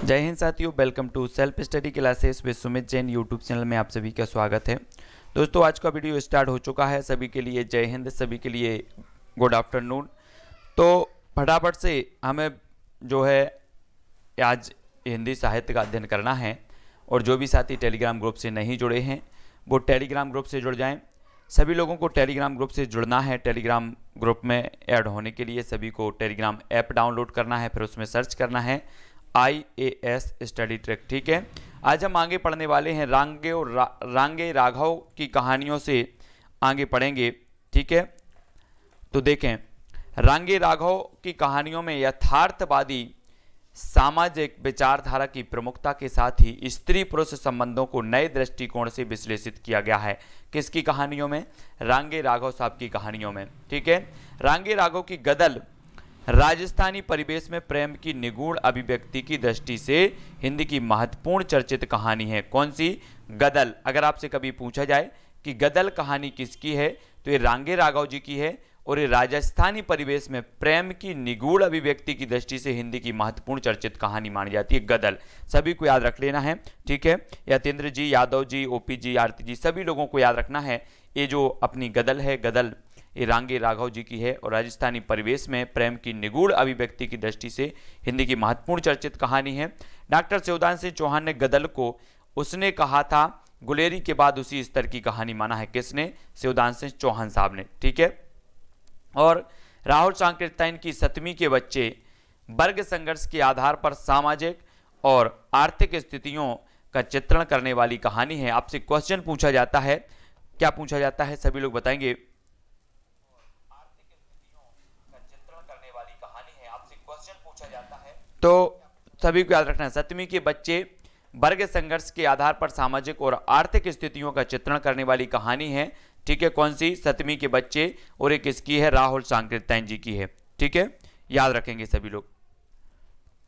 जय हिंद साथियों, welcome to self study classes with Sumit Jain YouTube channel में आप सभी का स्वागत है। दोस्तों, आज का वीडियो स्टार्ट हो चुका है। सभी के लिए जय हिंद, सभी के लिए गुड आफ्टरनून। तो फटाफट से हमें जो है आज हिंदी साहित्य का अध्ययन करना है और जो भी साथी टेलीग्राम ग्रुप से नहीं जुड़े हैं वो टेलीग्राम ग्रुप से जुड़ जाएँ। सभी लोगों को टेलीग्राम ग्रुप से जुड़ना है। टेलीग्राम ग्रुप में ऐड होने के लिए सभी को टेलीग्राम ऐप डाउनलोड करना है, फिर उसमें सर्च करना है IAS स्टडी ट्रैक। ठीक है, आज हम आगे पढ़ने वाले हैं रांगे राघव की कहानियों से आगे पढ़ेंगे। ठीक है, तो देखें, रांगे राघव की कहानियों में यथार्थवादी सामाजिक विचारधारा की प्रमुखता के साथ ही स्त्री पुरुष संबंधों को नए दृष्टिकोण से विश्लेषित किया गया है। किसकी कहानियों में? रांगे राघव साहब की कहानियों में। ठीक है, रांगे राघव की गदल राजस्थानी परिवेश में प्रेम की निगूढ़ अभिव्यक्ति की दृष्टि से हिंदी की महत्वपूर्ण चर्चित कहानी है। कौन सी? गदल। अगर आपसे कभी पूछा जाए कि गदल कहानी किसकी है तो ये रांगे राघव जी की है और ये राजस्थानी परिवेश में प्रेम की निगूढ़ अभिव्यक्ति की दृष्टि से हिंदी की महत्वपूर्ण चर्चित कहानी मानी जाती है गदल। सभी को याद रख लेना है। ठीक है, यतेंद्र जी, यादव जी, ओपी जी, आरती जी, सभी लोगों को याद रखना है। ये जो अपनी गदल है, गदल ये रांगे राघव जी की है और राजस्थानी परिवेश में प्रेम की निगूढ़ अभिव्यक्ति की दृष्टि से हिंदी की महत्वपूर्ण चर्चित कहानी है। डॉक्टर शिवदान सिंह चौहान ने गदल को उसने कहा था गुलेरी के बाद उसी स्तर की कहानी माना है। किसने? शिवदान सिंह चौहान साहब ने। ठीक है, और राहुल सांकृत्यायन की 7वीं के बच्चे वर्ग संघर्ष के आधार पर सामाजिक और आर्थिक स्थितियों का चित्रण करने वाली कहानी है। आपसे क्वेश्चन पूछा जाता है, क्या पूछा जाता है? सभी लोग बताएंगे। तो सभी को याद रखना है, 7वीं के बच्चे वर्ग संघर्ष के आधार पर सामाजिक और आर्थिक स्थितियों का चित्रण करने वाली कहानी है। ठीक है, कौन सी? 7वीं के बच्चे, और एक किसकी है? राहुल सांकृत्यायन जी की है। ठीक है, याद रखेंगे सभी लोग,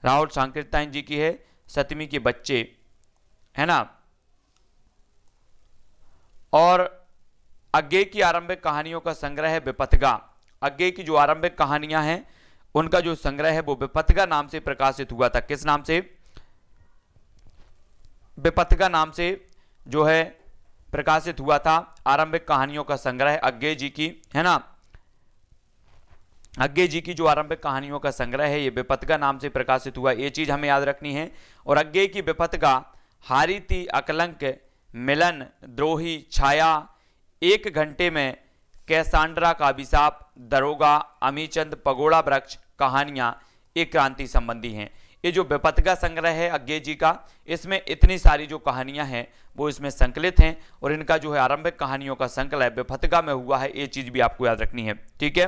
राहुल सांकृत्यायन जी की है, 7वीं के बच्चे, है ना। और अज्ञेय की आरंभिक कहानियों का संग्रह है विपथगा। अज्ञेय की जो आरंभिक कहानियां हैं उनका जो संग्रह है वो विपथगा नाम से प्रकाशित हुआ था। किस नाम से? विपथगा नाम से जो है प्रकाशित हुआ था आरंभिक कहानियों का संग्रह अज्ञेय जी की, है ना। अज्ञेय जी की जो आरंभिक कहानियों का संग्रह है ये विपथगा नाम से प्रकाशित हुआ, ये चीज हमें याद रखनी है। और अज्ञेय की विपथगा हारीती, अकलंक, मिलन, द्रोही, छाया, 1 घंटे में, कैसांड्रा का अभिशाप, दरोगा, अमीचंद, पगोड़ा वृक्ष कहानियां एक क्रांति संबंधी हैं। ये जो विपथगा संग्रह है अज्ञेय जी का, इसमें इतनी सारी जो कहानियां हैं वो इसमें संकलित हैं और इनका जो है आरंभिक कहानियों का संकलन विपथगा में हुआ है। ये चीज भी आपको याद रखनी है। ठीक है,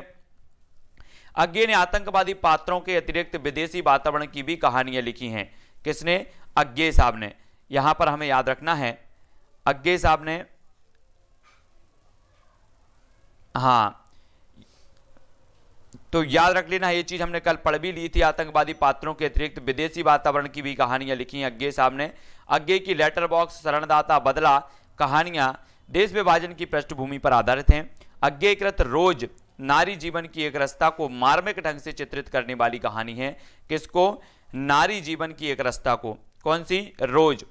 अज्ञेय ने आतंकवादी पात्रों के अतिरिक्त विदेशी वातावरण की भी कहानियां लिखी हैं। किसने? अज्ञेय साहब ने। यहां पर हमें याद रखना है अज्ञेय साहब ने, हाँ, तो याद रख लेना, ये चीज हमने कल पढ़ भी ली थी। आतंकवादी पात्रों के अतिरिक्त विदेशी वातावरण की भी कहानियां लिखी हैं अज्ञेय साहब ने। अज्ञेय की लेटर बॉक्स, शरणदाता, बदला कहानियां देश विभाजन की पृष्ठभूमि पर आधारित हैं। अज्ञेय कृत रोज नारी जीवन की एक रस्ता को मार्मिक ढंग से चित्रित करने वाली कहानी है। किसको? नारी जीवन की एक रस्ता को। कौन सी? रोज।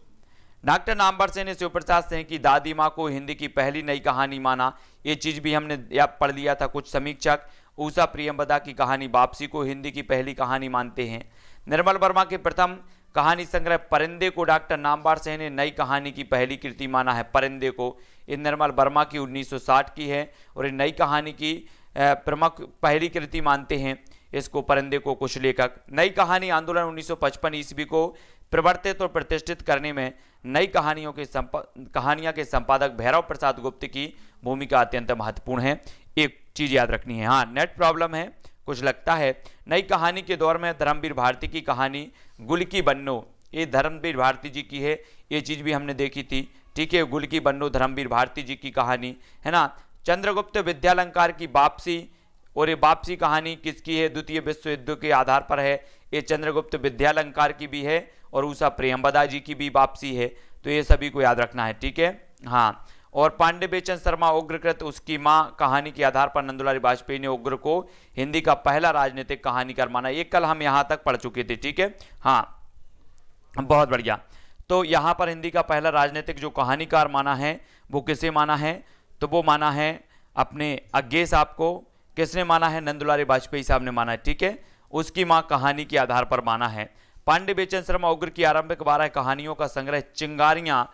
डॉक्टर नामवर सिंह ने शिवप्रसाद सिंह की दादी माँ को हिंदी की पहली नई कहानी माना। ये चीज भी हमने पढ़ लिया था। कुछ समीक्षक उषा प्रियंवदा की कहानी वापसी को हिंदी की पहली कहानी मानते हैं। निर्मल वर्मा के प्रथम कहानी संग्रह परिंदे को डॉक्टर नामवर सिंह ने नई कहानी की पहली कृति माना है। परिंदे को ये निर्मल वर्मा की 1960 की है और ये नई कहानी की प्रमुख पहली कृति मानते हैं इसको, परिंदे को, कुछ लेखक। नई कहानी आंदोलन 1955 ईस्वी को प्रवर्तित और प्रतिष्ठित करने में नई कहानियां के संपादक भैरव प्रसाद गुप्त की भूमिका अत्यंत महत्वपूर्ण है। एक चीज याद रखनी है, हाँ, नेट प्रॉब्लम है कुछ लगता है। नई कहानी के दौर में धर्मवीर भारती की कहानी गुल की बन्नो, ये धर्मवीर भारती जी की है, ये चीज भी हमने देखी थी। ठीक है, गुल की बन्नो धर्मवीर भारती जी की कहानी, है ना। चंद्रगुप्त विद्यालंकार की वापसी, और ये वापसी कहानी किसकी है? द्वितीय विश्व युद्ध के आधार पर है। ये चंद्रगुप्त विद्यालंकार की भी है और उषा प्रियंवदा जी की भी वापसी है। तो ये सभी को याद रखना है। ठीक है, हाँ। और पांडे बेचन शर्मा उग्रकृत उसकी मां कहानी के आधार पर नंदुलाल वाजपेयी ने उग्र को हिंदी का पहला राजनीतिक कहानीकार माना। ये कल हम यहां तक पढ़ चुके थे। ठीक है, हाँ। बहुत बढ़िया। तो यहाँ पर हिंदी का पहला राजनीतिक जो कहानीकार माना है वो किसे माना है? तो वो माना है अपने अज्ञे साहब को। किसने माना है? नंदुलारे वाजपेयी साहब ने माना है, ठीक है। उसकी माँ कहानी के आधार पर माना है। पांडे बेचन शर्मा उग्र की आरंभिक 12 कहानियों का संग्रह चिंगारियां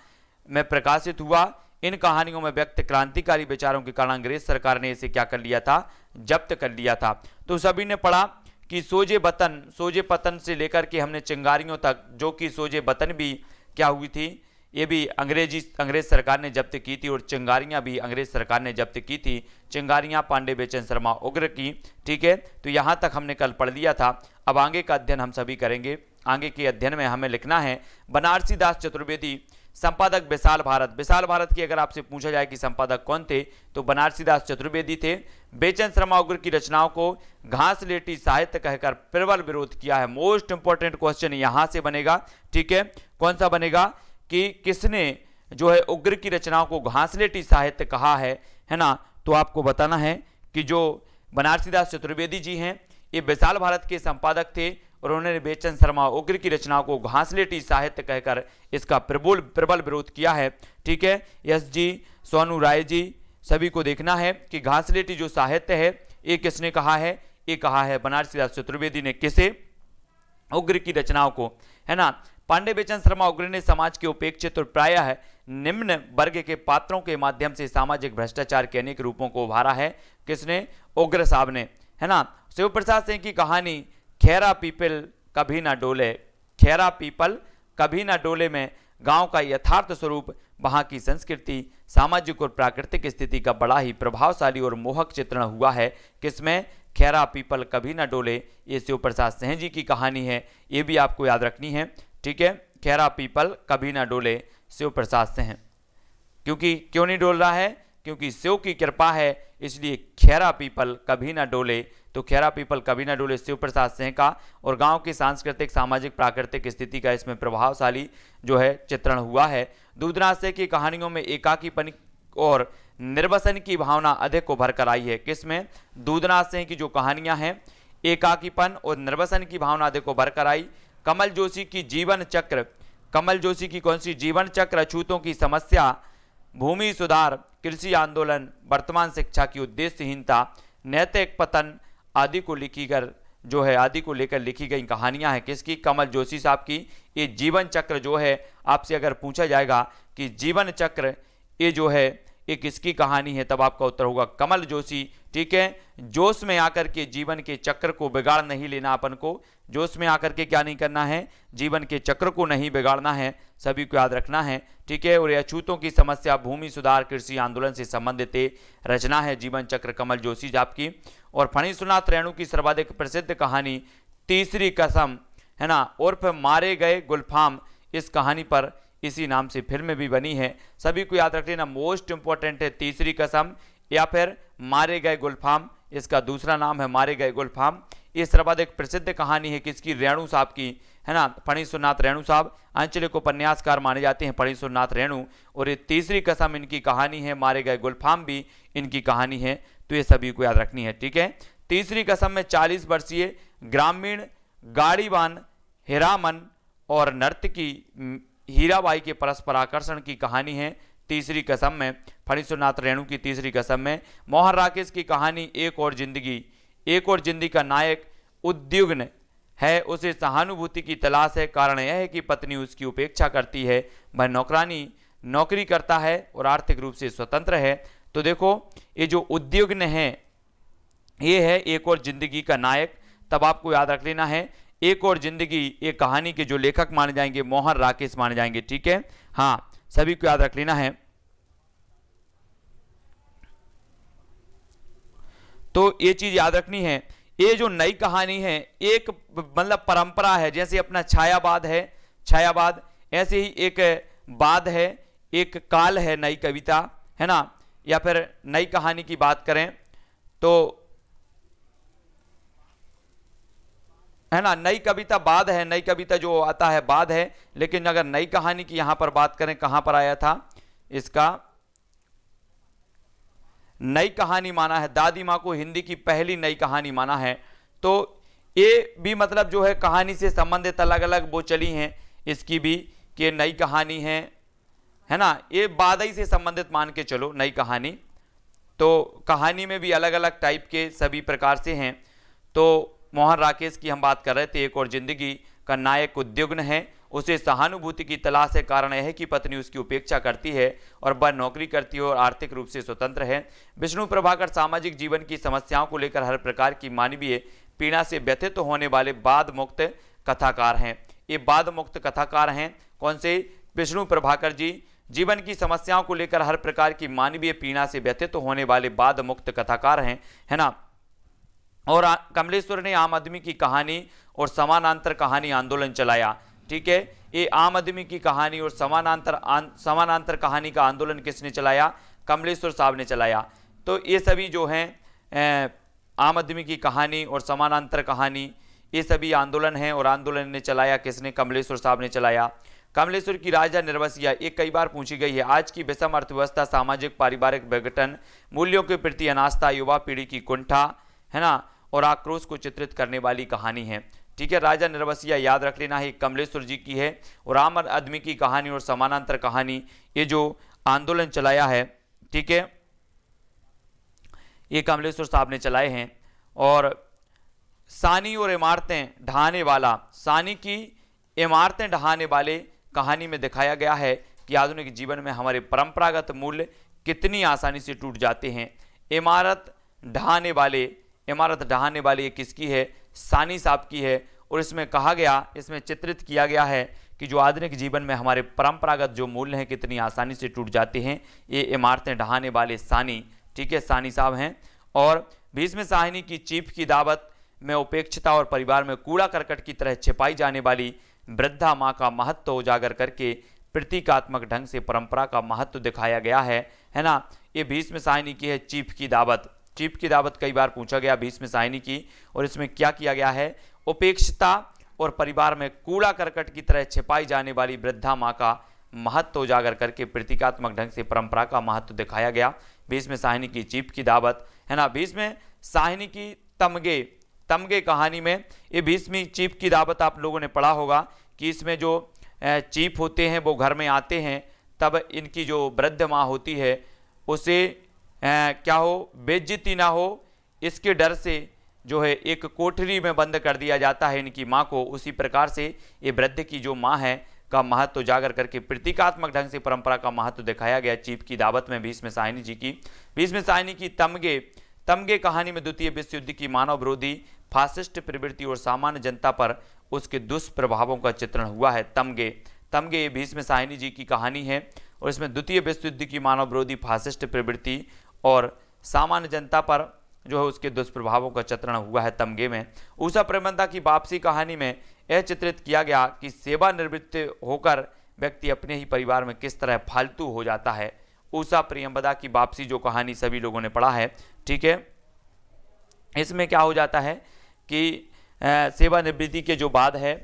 में प्रकाशित हुआ। इन कहानियों में व्यक्त क्रांतिकारी विचारों के कारण अंग्रेज सरकार ने इसे क्या कर लिया था? जब्त कर लिया था। तो सभी ने पढ़ा कि सोजे पतन से लेकर के हमने चिंगारियों तक, जो कि सोजे बतन भी क्या हुई थी, ये भी अंग्रेज सरकार ने जब्त की थी, और चिंगारियां भी अंग्रेज सरकार ने जब्त की थी। चिंगारियां पांडे बेचन शर्मा उग्र की, ठीक है। तो यहाँ तक हमने कल पढ़ लिया था। अब आगे का अध्ययन हम सभी करेंगे। आगे के अध्ययन में हमें लिखना है बनारसी दास चतुर्वेदी, संपादक विशाल भारत। विशाल भारत की अगर आपसे पूछा जाए कि संपादक कौन थे, तो बनारसी दास चतुर्वेदी थे। बेचन शर्मा उग्र की रचनाओं को घासलेटी साहित्य कहकर प्रबल विरोध किया है। मोस्ट इंपॉर्टेंट क्वेश्चन यहां से बनेगा, ठीक है। कौन सा बनेगा कि किसने जो है उग्र की रचनाओं को घासलेटी साहित्य कहा है ना? तो आपको बताना है कि जो बनारसी दास चतुर्वेदी जी हैं, ये विशाल भारत के संपादक थे, और उन्होंने बेचन शर्मा उग्र की रचनाओं को घासलेटी साहित्य कहकर इसका प्रबल विरोध किया है, ठीक है। यस जी, सोनू राय जी, सभी को देखना है कि घासलेटी जो साहित्य है ये किसने कहा है? ये कहा है बनारसी दास चतुर्वेदी ने। किसे? उग्र की रचनाओं को, है ना। पांडे बेचन शर्मा उग्र ने समाज के उपेक्षित और प्रायः निम्न वर्ग के पात्रों के माध्यम से सामाजिक भ्रष्टाचार के अनेक रूपों को उभारा है। किसने? उग्र साहब ने, है ना। शिव प्रसाद सिंह की कहानी खैरा पीपल कभी ना डोले, खैरा पीपल कभी ना डोले में गांव का यथार्थ स्वरूप, वहां की संस्कृति, सामाजिक और प्राकृतिक स्थिति का बड़ा ही प्रभावशाली और मोहक चित्रण हुआ है। किसमें? खैरा पीपल कभी ना डोले, ये शिव प्रसाद सिंह जी की कहानी है। ये भी आपको याद रखनी है, ठीक है। खैरा पीपल कभी ना डोले, शिव प्रसाद सिंह। क्योंकि क्यों नहीं डोल रहा है? क्योंकि शिव की कृपा है, इसलिए खैरा पीपल कभी ना डोले। तो खैरा पीपल कभी ना डोले शिव प्रसाद सिंह का, और गांव की सांस्कृतिक, सामाजिक, प्राकृतिक स्थिति का इसमें प्रभावशाली जो है चित्रण हुआ है। दूधराज सिंह की कहानियों में एकाकीपन और निर्वसन की भावना अधिक उभर कर आई है। किसमें? दूधराज सिंह की जो कहानियां हैं, एकाकीपन और निर्वसन की भावना अधिक उभर कर आई। कमल जोशी की जीवन चक्र, कमल जोशी की कौन सी? जीवन चक्र, अछूतों की समस्या, भूमि सुधार, कृषि आंदोलन, वर्तमान शिक्षा की उद्देश्यहीनता, नैतिक पतन आदि को लेकर लिखी गई कहानियां हैं। किसकी? कमल जोशी साहब की। ये जीवन चक्र जो है, आपसे अगर पूछा जाएगा कि जीवन चक्र ये जो है ये किसकी कहानी है, तब आपका उत्तर होगा कमल जोशी, ठीक है। जोश में आकर के जीवन के चक्र को बिगाड़ नहीं लेना, अपन को जोश में आकर के क्या नहीं करना है? जीवन के चक्र को नहीं बिगाड़ना है, सभी को याद रखना है, ठीक है। और अछूतों की समस्या, भूमि सुधार, कृषि आंदोलन से संबंधित रचना है जीवन चक्र कमल जोशी साहब की। और फणीश्वरनाथ रेणु की सर्वाधिक प्रसिद्ध कहानी तीसरी कसम, है ना, और फिर मारे गए गुलफाम, इस कहानी पर इसी नाम से फिल्म भी बनी है। सभी को याद रख लेना, मोस्ट इंपॉर्टेंट है तीसरी कसम या फिर मारे गए गुलफाम, इसका दूसरा नाम है मारे गए गुलफाम। ये सर्वाधिक प्रसिद्ध कहानी है किसकी? रेणु साहब की, है ना, फणीश्वरनाथ रेणु साहब आंचलिक उपन्यासकार माने जाते हैं फणीश्वरनाथ रेणु। और ये तीसरी कसम इनकी कहानी है, मारे गए गुलफाम भी इनकी कहानी है। तो ये सभी को याद रखनी है, ठीक है। तीसरी कसम में 40 वर्षीय ग्रामीण गाड़ीवान हीरामन और नर्तकी हीराबाई के परस्पर आकर्षण की कहानी है तीसरी कसम में, फणीश्वरनाथ रेणु की तीसरी कसम में। मोहन राकेश की कहानी एक और जिंदगी का नायक उद्युग्न है, उसे सहानुभूति की तलाश है। कारण यह है कि पत्नी उसकी उपेक्षा करती है, वह नौकरी करता है और आर्थिक रूप से स्वतंत्र है। तो देखो ये जो उद्युग्न है ये है एक और जिंदगी का नायक, तब आपको याद रख लेना है एक और जिंदगी, ये कहानी के जो लेखक माने जाएंगे मोहन राकेश माने जाएंगे, ठीक है। हाँ, सभी को याद रख लेना है। तो ये चीज याद रखनी है। ये जो नई कहानी है एक मतलब परंपरा है, जैसे अपना छायावाद है, छायावाद ऐसे ही एक बाद है, एक काल है नई कविता, है ना। या फिर नई कहानी की बात करें तो है ना, नई कविता बाद है, नई कविता जो आता है बाद है। लेकिन अगर नई कहानी की यहां पर बात करें, कहां पर आया था इसका? नई कहानी माना है, दादी माँ को हिंदी की पहली नई कहानी माना है। तो ये भी मतलब जो है कहानी से संबंधित अलग अलग वो चली हैं, इसकी भी कि नई कहानी है ना, ये बादई से संबंधित मान के चलो नई कहानी। तो कहानी में भी अलग अलग टाइप के सभी प्रकार से हैं। तो मोहन राकेश की हम बात कर रहे थे, एक और जिंदगी का नायक उद्युग्न है, उसे सहानुभूति की तलाश है, कारण यह है कि पत्नी उसकी उपेक्षा करती है और वह नौकरी करती है और आर्थिक रूप से स्वतंत्र है। विष्णु प्रभाकर सामाजिक जीवन की समस्याओं को लेकर हर प्रकार की मानवीय पीड़ा से व्यथित होने वाले बाद मुक्त कथाकार हैं। ये बाद मुक्त कथाकार हैं कौन से? विष्णु प्रभाकर जी जीवन की समस्याओं को लेकर हर प्रकार की मानवीय पीड़ा से व्यथित होने वाले बाद मुक्त कथाकार हैं, है ना। और कमलेश्वर ने आम आदमी की कहानी और समानांतर कहानी आंदोलन चलाया, ठीक है। ये आम आदमी की कहानी और समानांतर कहानी का आंदोलन किसने चलाया? कमलेश्वर साहब ने चलाया। तो ये सभी जो हैं आम आदमी की कहानी और समानांतर कहानी, ये सभी आंदोलन हैं और आंदोलन ने चलाया किसने? कमलेश्वर साहब ने चलाया। कमलेश्वर की राजा निर्वसिया एक कई बार पूछी गई है। आज की विषम अर्थव्यवस्था, सामाजिक पारिवारिक विघटन, मूल्यों के प्रति अनास्था, युवा पीढ़ी की कुंठा, है ना, और आक्रोश को चित्रित करने वाली कहानी है, ठीक है। राजा निर्वसिया याद रख लेना है, कमलेश्वर जी की है। और आम आदमी की कहानी और समानांतर कहानी, ये जो आंदोलन चलाया है, ठीक है, ये कमलेश्वर साहब ने चलाए हैं। और सानी और इमारतें ढहाने वाला, सानी की इमारतें ढहाने वाले कहानी में दिखाया गया है कि आधुनिक जीवन में हमारे परंपरागत मूल्य कितनी आसानी से टूट जाते हैं। इमारत ढहाने वाले ये किसकी है? सानी साहब की है। और इसमें कहा गया, इसमें चित्रित किया गया है कि जो आधुनिक जीवन में हमारे परंपरागत जो मूल्य हैं कितनी आसानी से टूट जाते हैं, ये इमारतें ढहाने वाले सानी, ठीक है, सानी साहब हैं। और भीष्म साहिनी की चीफ की दावत में उपेक्षिता और परिवार में कूड़ा करकट की तरह छिपाई जाने वाली वृद्धा माँ का महत्व उजागर करके प्रतीकात्मक ढंग से परंपरा का महत्व दिखाया गया है ना। ये भीष्म साहिनी की है चीफ की दावत। चीफ की दावत कई बार पूछा गया भीष्म साहिनी की, और इसमें क्या किया गया है? उपेक्षिता और परिवार में कूड़ा करकट की तरह छिपाई जाने वाली वृद्धा माँ का महत्व उजागर करके प्रतीकात्मक ढंग से परंपरा का महत्व दिखाया गया। भीष्म साहिनी की चीफ की दावत, है ना। भीष्म साहिनी की तमगे कहानी में ये भीष्मी चीफ की दावत आप लोगों ने पढ़ा होगा कि इसमें जो चीफ होते हैं वो घर में आते हैं, तब इनकी जो वृद्ध माँ होती है उसे क्या हो, बेइज्जती ना हो, इसके डर से जो है एक कोठरी में बंद कर दिया जाता है इनकी माँ को। उसी प्रकार से ये वृद्ध की जो माँ है का महत्व उजागर करके प्रतीकात्मक ढंग से परंपरा का महत्व दिखाया गया चीफ की दावत में भीष्म साहिनी जी की। भीष्म साहिनी की तमगे कहानी में द्वितीय विश्व युद्ध की मानव विरोधी फासिस्ट प्रवृत्ति और सामान्य जनता पर उसके दुष्प्रभावों का चित्रण हुआ है। तमगे भीष्म साहिनी जी की कहानी है और इसमें द्वितीय विश्व युद्ध की मानव विरोधी फासिस्ट प्रवृत्ति और सामान्य जनता पर जो है उसके दुष्प्रभावों का चित्रण हुआ है तमगे में। उषा प्रेमदा की वापसी कहानी में यह चित्रित किया गया कि सेवानिवृत्त होकर व्यक्ति अपने ही परिवार में किस तरह फालतू हो जाता है। उषा प्रियंवदा की वापसी जो कहानी सभी लोगों ने पढ़ा है, ठीक है। इसमें क्या हो जाता है कि सेवानिवृत्ति के जो बाद है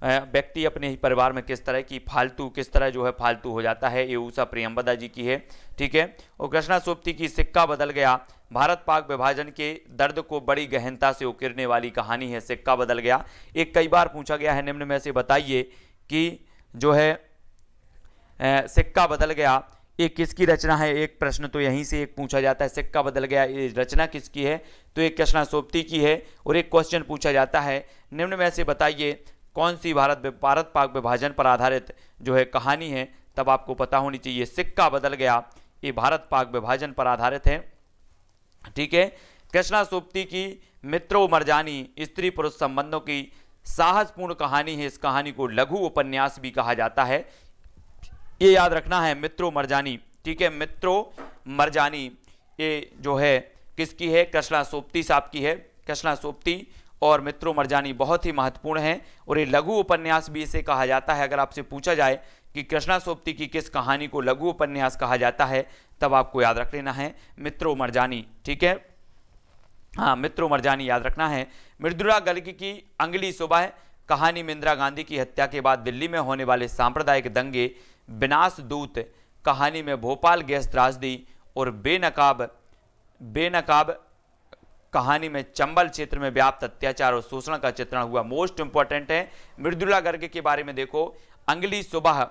व्यक्ति अपने ही परिवार में किस तरह जो है फालतू हो जाता है, ये उषा प्रियंवदा जी की है, ठीक है। और कृष्णा सोपती की सिक्का बदल गया, भारत पाक विभाजन के दर्द को बड़ी गहनता से उकेरने वाली कहानी है। सिक्का बदल गया एक कई बार पूछा गया है, निम्न में से बताइए कि जो है सिक्का बदल गया ये किसकी रचना है। एक प्रश्न तो यहीं से एक पूछा जाता है, सिक्का बदल गया ये रचना किसकी है, तो एक कृष्णा सोपती की है। और एक क्वेश्चन पूछा जाता है, निम्न में से बताइए कौन सी भारत पाक विभाजन पर आधारित जो है कहानी है। तब आपको पता होनी चाहिए सिक्का बदल गया ये भारत पाक विभाजन पर आधारित है, ठीक है। कृष्णा सोपती की मित्रो मरजानी स्त्री पुरुष संबंधों की साहसपूर्ण कहानी है। इस कहानी को लघु उपन्यास भी कहा जाता है, ये याद रखना है, मित्रो मरजानी, ठीक है। मित्रो मरजानी ये जो है किसकी है, कृष्णा सोपती साहब की है। कृष्णा सोपती और मित्रो मरजानी बहुत ही महत्वपूर्ण है और ये लघु उपन्यास भी इसे कहा जाता है। अगर आपसे पूछा जाए कि कृष्णा सोपती की किस कहानी को लघु उपन्यास कहा जाता है, तब आपको याद रख लेना है मित्रो मरजानी, ठीक है। हाँ, मित्रो मरजानी याद रखना है। मृदुला गर्ग की अंगली सुबह कहानी में इंदिरा गांधी की हत्या के बाद दिल्ली में होने वाले सांप्रदायिक दंगे, विनाश दूत कहानी में भोपाल गैस त्रासदी और बेनकाब कहानी में चंबल क्षेत्र में व्याप्त अत्याचार और शोषण का चित्रण हुआ। मोस्ट इंपॉर्टेंट है, मृदुला गर्ग के बारे में देखो, अगली सुबह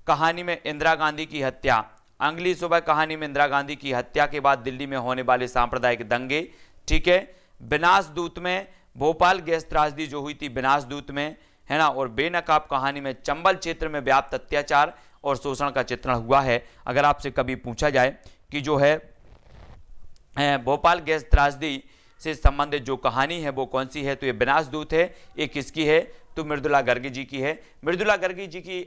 कहानी में इंदिरा गांधी की हत्या, अगली सुबह कहानी में इंदिरा गांधी की हत्या के बाद दिल्ली में होने वाले सांप्रदायिक दंगे, ठीक है। विनाशदूत में भोपाल गैस त्रासदी जो हुई थी विनाशदूत में, है ना। और बेनकाब कहानी में चंबल क्षेत्र में व्याप्त अत्याचार और शोषण का चित्रण हुआ है। अगर आपसे कभी पूछा जाए कि जो है भोपाल गैस त्रासदी से संबंधित जो कहानी है वो कौन सी है, तो ये विनाशदूत है। ये किसकी है, तो मृदुला गर्ग जी की है। मृदुला गर्ग जी की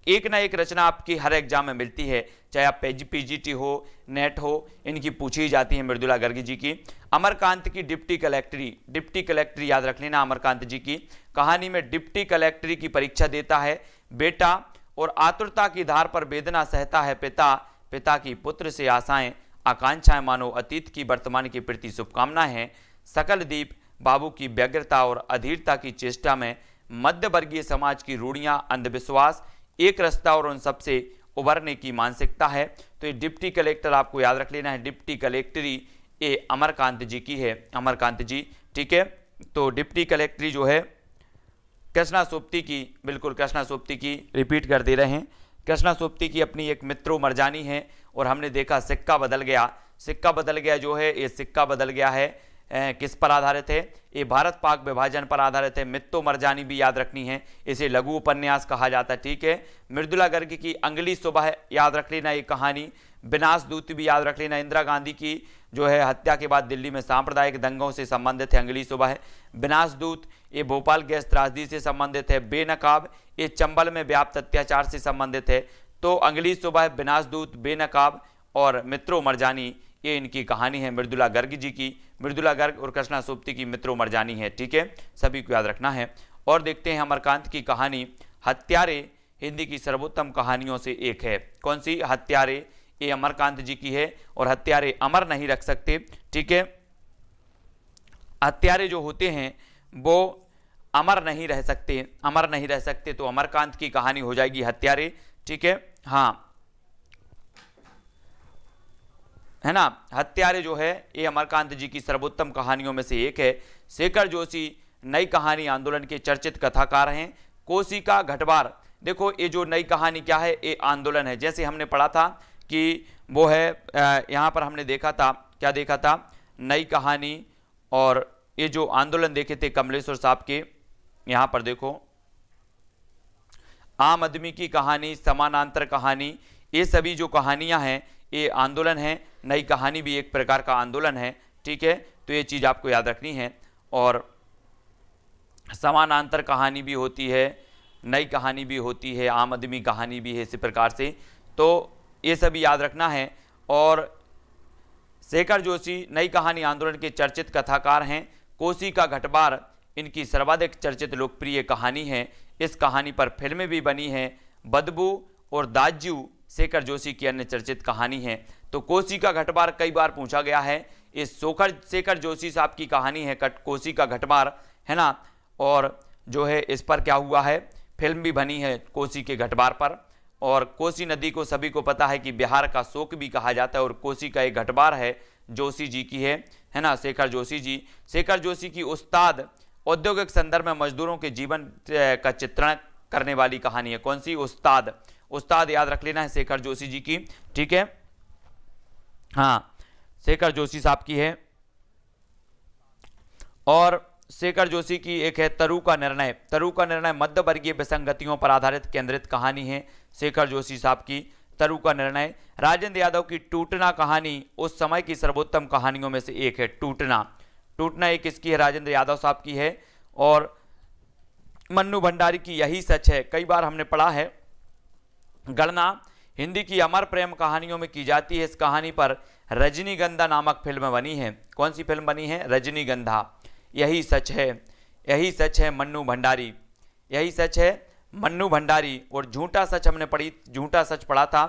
एक ना एक रचना आपकी हर एग्जाम में मिलती है, चाहे आप पीजीटी हो, नेट हो, इनकी पूछी जाती है मृदुला गर्ग जी की। अमरकांत की डिप्टी कलेक्टरी याद रख लेना। अमरकांत जी की कहानी में डिप्टी कलेक्टरी की परीक्षा देता है बेटा और आतुरता की धार पर वेदना सहता है पिता, पिता की पुत्र से आशाएं आकांक्षाएं मानो अतीत की वर्तमान के प्रति शुभकामनाएं हैं। सकल दीप बाबू की व्यग्रता और अधीरता की चेष्टा में मध्य वर्गीय समाज की रूढ़ियां, अंधविश्वास, एक रास्ता और उन सबसे उबरने की मानसिकता है। तो ये डिप्टी कलेक्टर आपको याद रख लेना है, डिप्टी कलेक्टरी ये अमरकांत जी की है, अमरकांत जी, ठीक है। तो डिप्टी कलेक्टरी जो है कृष्णा सोपती की, बिल्कुल कृष्णा सोपती की, रिपीट कर दे रहे हैं। कृष्णा सोपती की अपनी एक मित्रो मरजानी है। और हमने देखा सिक्का बदल गया, सिक्का बदल गया जो है, ये सिक्का बदल गया है किस पर आधारित है, ये भारत पाक विभाजन पर आधारित है। मित्तो मरजानी भी याद रखनी है, इसे लघु उपन्यास कहा जाता है, ठीक है। मृदुला गर्ग की अगली सुबह याद रख लेना ये कहानी। विनाशदूत भी याद रख लेना, इंदिरा गांधी की जो है हत्या के बाद दिल्ली में सांप्रदायिक दंगों से संबंधित है अगली सुबह। विनाशदूत ये भोपाल गैस त्रासदी से संबंधित है। बेनकाब ये चंबल में व्याप्त अत्याचार से संबंधित है। तो अगली सुबह, विनाशदूत, बेनकाब और मित्रो मरजानी ये इनकी कहानी है मृदुला गर्ग जी की। मृदुला गर्ग और कृष्णा सोपती की मित्रो मरजानी है, ठीक है, सभी को याद रखना है। और देखते हैं अमरकांत की कहानी। हत्यारे हिंदी की सर्वोत्तम कहानियों से एक है। कौन सी, हत्यारे, ये अमरकांत जी की है। और हत्यारे अमर नहीं रख सकते, ठीक है। हत्यारे जो होते हैं वो अमर नहीं रह सकते, अमर नहीं रह सकते, तो अमरकांत की कहानी हो जाएगी हत्यारे, ठीक है। हाँ, है ना। हत्यारे जो है ये अमरकांत जी की सर्वोत्तम कहानियों में से एक है। शेखर जोशी नई कहानी आंदोलन के चर्चित कथाकार हैं। कोशिका घटबार, देखो ये जो नई कहानी क्या है, ये आंदोलन है। जैसे हमने पढ़ा था कि वो है, यहाँ पर हमने देखा था, क्या देखा था, नई कहानी, और ये जो आंदोलन देखे थे कमलेश्वर साहब के, यहाँ पर देखो आम आदमी की कहानी, समानांतर कहानी, ये सभी जो कहानियां हैं ये आंदोलन है। नई कहानी भी एक प्रकार का आंदोलन है, ठीक है। तो ये चीज़ आपको याद रखनी है। और समानांतर कहानी भी होती है, नई कहानी भी होती है, आम आदमी कहानी भी है, इसी प्रकार से। तो ये सभी याद रखना है। और शेखर जोशी नई कहानी आंदोलन के चर्चित कथाकार हैं। कोशिका घटबार इनकी सर्वाधिक चर्चित लोकप्रिय कहानी है। इस कहानी पर फिल्में भी बनी हैं। बदबू और दाज्यू शेखर जोशी की अन्य चर्चित कहानी है। तो कोशिका घटबार कई बार पूछा गया है। इस शेखर जोशी साहब की कहानी है कोशिका घटबार, है ना। और जो है इस पर क्या हुआ है, फिल्म भी बनी है कोसी के घटबार पर। और कोसी नदी को सभी को पता है कि बिहार का शोक भी कहा जाता है। और कोसी का एक घटबार है, जोशी जी की है ना, शेखर जोशी जी। शेखर जोशी की उस्ताद औद्योगिक संदर्भ में मजदूरों के जीवन का चित्रण करने वाली कहानी है। कौन सी, उस्ताद, उस्ताद याद रख लेना है शेखर जोशी जी की, ठीक है। हाँ, शेखर जोशी साहब की है। और शेखर जोशी की एक है तरु का निर्णय। तरु का निर्णय मध्य वर्गीय विसंगतियों पर आधारित केंद्रित कहानी है शेखर जोशी साहब की, तरु का निर्णय। राजेंद्र यादव की टूटना कहानी उस समय की सर्वोत्तम कहानियों में से एक है। टूटना, टूटना एक किसकी है, राजेंद्र यादव साहब की है। और मन्नू भंडारी की यही सच है, कई बार हमने पढ़ा है। गणना हिंदी की अमर प्रेम कहानियों में की जाती है। इस कहानी पर रजनीगंधा नामक फिल्म बनी है। कौन सी फिल्म बनी है, रजनीगंधा। यही सच है, यही सच है, मन्नू भंडारी, यही सच है, मन्नू भंडारी। और झूठा सच हमने पढ़ी, झूठा सच पढ़ा था।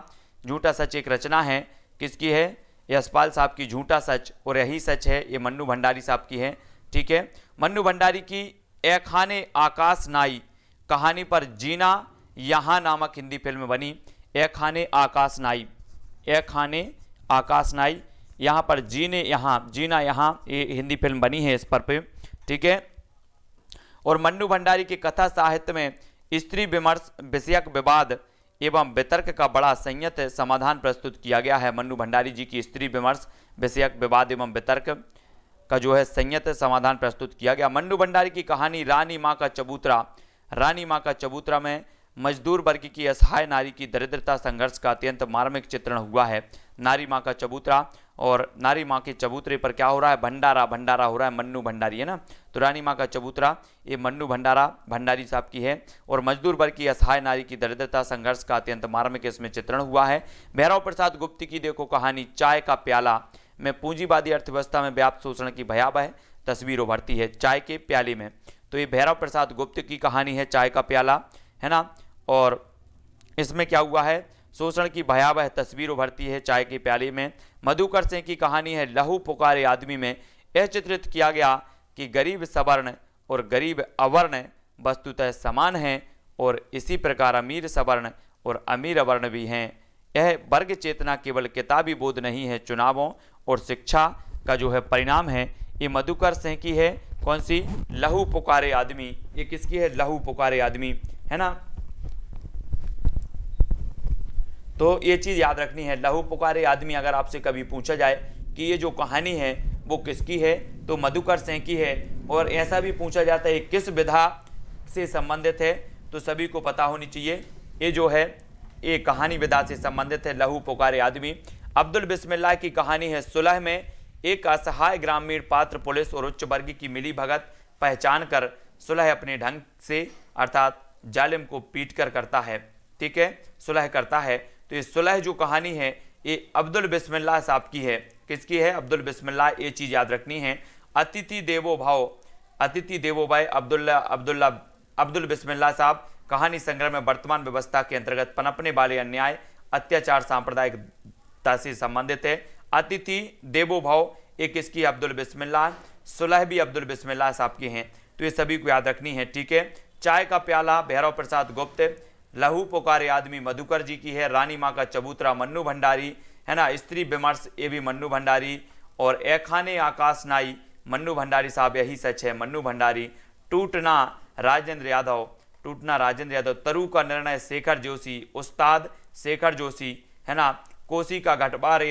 झूठा सच एक रचना है, किसकी है, यशपाल साहब की, झूठा सच। और यही सच है, ये मन्नू भंडारी साहब की है, ठीक है। मन्नू भंडारी की ए खाने आकाश नाई कहानी पर जीना यहाँ नामक हिंदी फिल्म बनी। ए खाने आकाश नाई, ए खाने आकाश नाई, यहाँ पर जीने यहाँ, जीना यहाँ, ये हिंदी फिल्म बनी है इस पर पे, ठीक है। और मन्नू भंडारी की कथा साहित्य में स्त्री विमर्श विषयक विवाद एवं वितर्क का बड़ा संयत समाधान प्रस्तुत किया गया है। मन्नू भंडारी जी की स्त्री विमर्श विषयक विवाद एवं वितर्क का जो है संयत समाधान प्रस्तुत किया गया। मन्नू भंडारी की कहानी रानी माँ का चबूतरा। रानी माँ का चबूतरा में मजदूर वर्ग की असहाय नारी की दरिद्रता संघर्ष का अत्यंत मार्मिक चित्रण हुआ है। नारी माँ का चबूतरा, और नारी माँ के चबूतरे पर क्या हो रहा है, भंडारा, भंडारा हो रहा है, मन्नू भंडारी है ना। तो रानी माँ का चबूतरा ये मन्नू भंडारी साहब की है, और मजदूर वर्ग की असहाय नारी की दरिद्रता संघर्ष का अत्यंत मार्मिक इसमें चित्रण हुआ है। भैरव प्रसाद गुप्त की देखो कहानी चाय का प्याला में पूंजीवादी अर्थव्यवस्था में व्याप्त शोषण की भयावह तस्वीर उभरती है चाय के प्याले में। तो ये भैरव प्रसाद गुप्त की कहानी है चाय का प्याला, है ना। और इसमें क्या हुआ है, शोषण की भयावह तस्वीर उभरती है चाय के प्याले में। मधुकर सिंह की कहानी है लहू पुकारे आदमी में यह चित्रित किया गया कि गरीब सवर्ण और गरीब अवर्ण वस्तुतः समान हैं, और इसी प्रकार अमीर सवर्ण और अमीर अवर्ण भी हैं। यह वर्ग चेतना केवल किताबी बोध नहीं है, चुनावों और शिक्षा का जो है परिणाम है। ये मधुकर सिंह की है, कौन सी, लहू पुकारे आदमी। ये किसकी है, लहू पुकारे आदमी, है ना। तो ये चीज याद रखनी है, लहू पुकारे आदमी। अगर आपसे कभी पूछा जाए कि ये जो कहानी है वो किसकी है, तो मधुकर सिंह की है। और ऐसा भी पूछा जाता है किस विधा से संबंधित है, तो सभी को पता होनी चाहिए ये जो है ये कहानी विधा से संबंधित है, लहू पुकारे आदमी। अब्दुल बिस्मिल्लाह की कहानी है सुलह में एक असहाय ग्रामीण पात्र पुलिस और उच्च वर्ग की मिली भगत पहचान कर सुलह अपने ढंग से अर्थात जालिम को पीट कर करता है, ठीक है, सुलह करता है। तो ये सुलह जो कहानी है ये अब्दुल बिस्मिल्लाह साहब की है। किसकी है, अब्दुल बिस्मिल्लाह। ये चीज याद रखनी है। अतिथि देवो भाव, अतिथि देवो भाई अब्दुल बिस्मिल्लाह साहब कहानी संग्रह में वर्तमान व्यवस्था के अंतर्गत पनपने वाले अन्याय, अत्याचार, सांप्रदायिकता से संबंधित है। अतिथि देवो भाव एक इसकी अब्दुल बिस्मिल्लाह, सुलह भी अब्दुल बिस्मिल्लाह साहब की हैं। तो ये सभी को याद रखनी है, ठीक है। चाय का प्याला भैरव प्रसाद गुप्त, लहू पुकारे आदमी मधुकर जी की है, रानी माँ का चबूतरा मन्नू भंडारी, है ना। स्त्री विमर्श ये भी मन्नू भंडारी, और ए खाने आकाश नाई मन्नू भंडारी साहब, यही सच है, मन्नू भंडारी। टूटना राजेंद्र यादव, टूटना राजेंद्र यादव। तरु का निर्णय शेखर जोशी, उस्ताद शेखर जोशी, है ना। कोसी का घटबार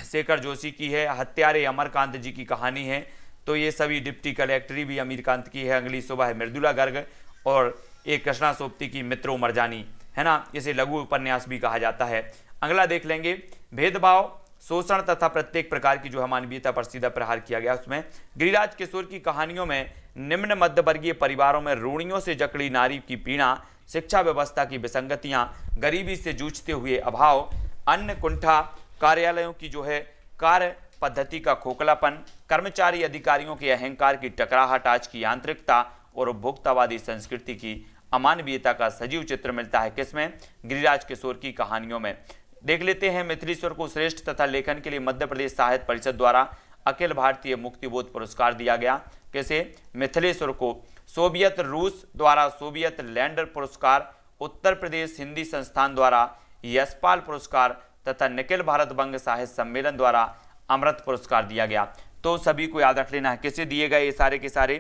शेखर जोशी की है। हत्यारे अमरकांत जी की कहानी है। तो ये सभी डिप्टी कलेक्टरी भी अमीरकांत की है। अगली सुबह है मृदुला गर्ग, और एक कृष्णा सोप्ती की मित्रों मरजानी, है ना। इसे लघु उपन्यास भी कहा जाता है। अगला देख लेंगे, भेदभाव, शोषण तथा प्रत्येक प्रकार की जो है मानवीयता पर सीधा प्रहार किया गया। उसमें गिरिराज किशोर की कहानियों में निम्न मध्यवर्गीय परिवारों में रूढ़ियों से जकड़ी नारी की पीड़ा, शिक्षा व्यवस्था की विसंगतियां, गरीबी से जूझते हुए अभाव, अन्न कुंठा, कार्यालयों की जो है कार्य पद्धति का खोखलापन, कर्मचारी अधिकारियों के अहंकार की टकराहट, आज की यांत्रिकता और उपभोक्तावादी संस्कृति की अमानवीयता का सजीव चित्र मिलता है किसमें, गिरिराज किशोर की कहानियों में। देख लेते हैं, मिथिलेश्वर को श्रेष्ठ तथा लेखन के लिए मध्य प्रदेश साहित्य परिषद द्वारा अखिल भारतीय मुक्तिबोध पुरस्कार दिया गया। कैसे, मिथिलेश्वर को सोवियत रूस द्वारा सोवियत लैंडर पुरस्कार, उत्तर प्रदेश हिंदी संस्थान द्वारा यशपाल पुरस्कार तथा निखिल भारत बंग साहित्य सम्मेलन द्वारा अमृत पुरस्कार दिया गया। तो सभी को याद रख लेना है किसे दिए गए ये सारे के सारे,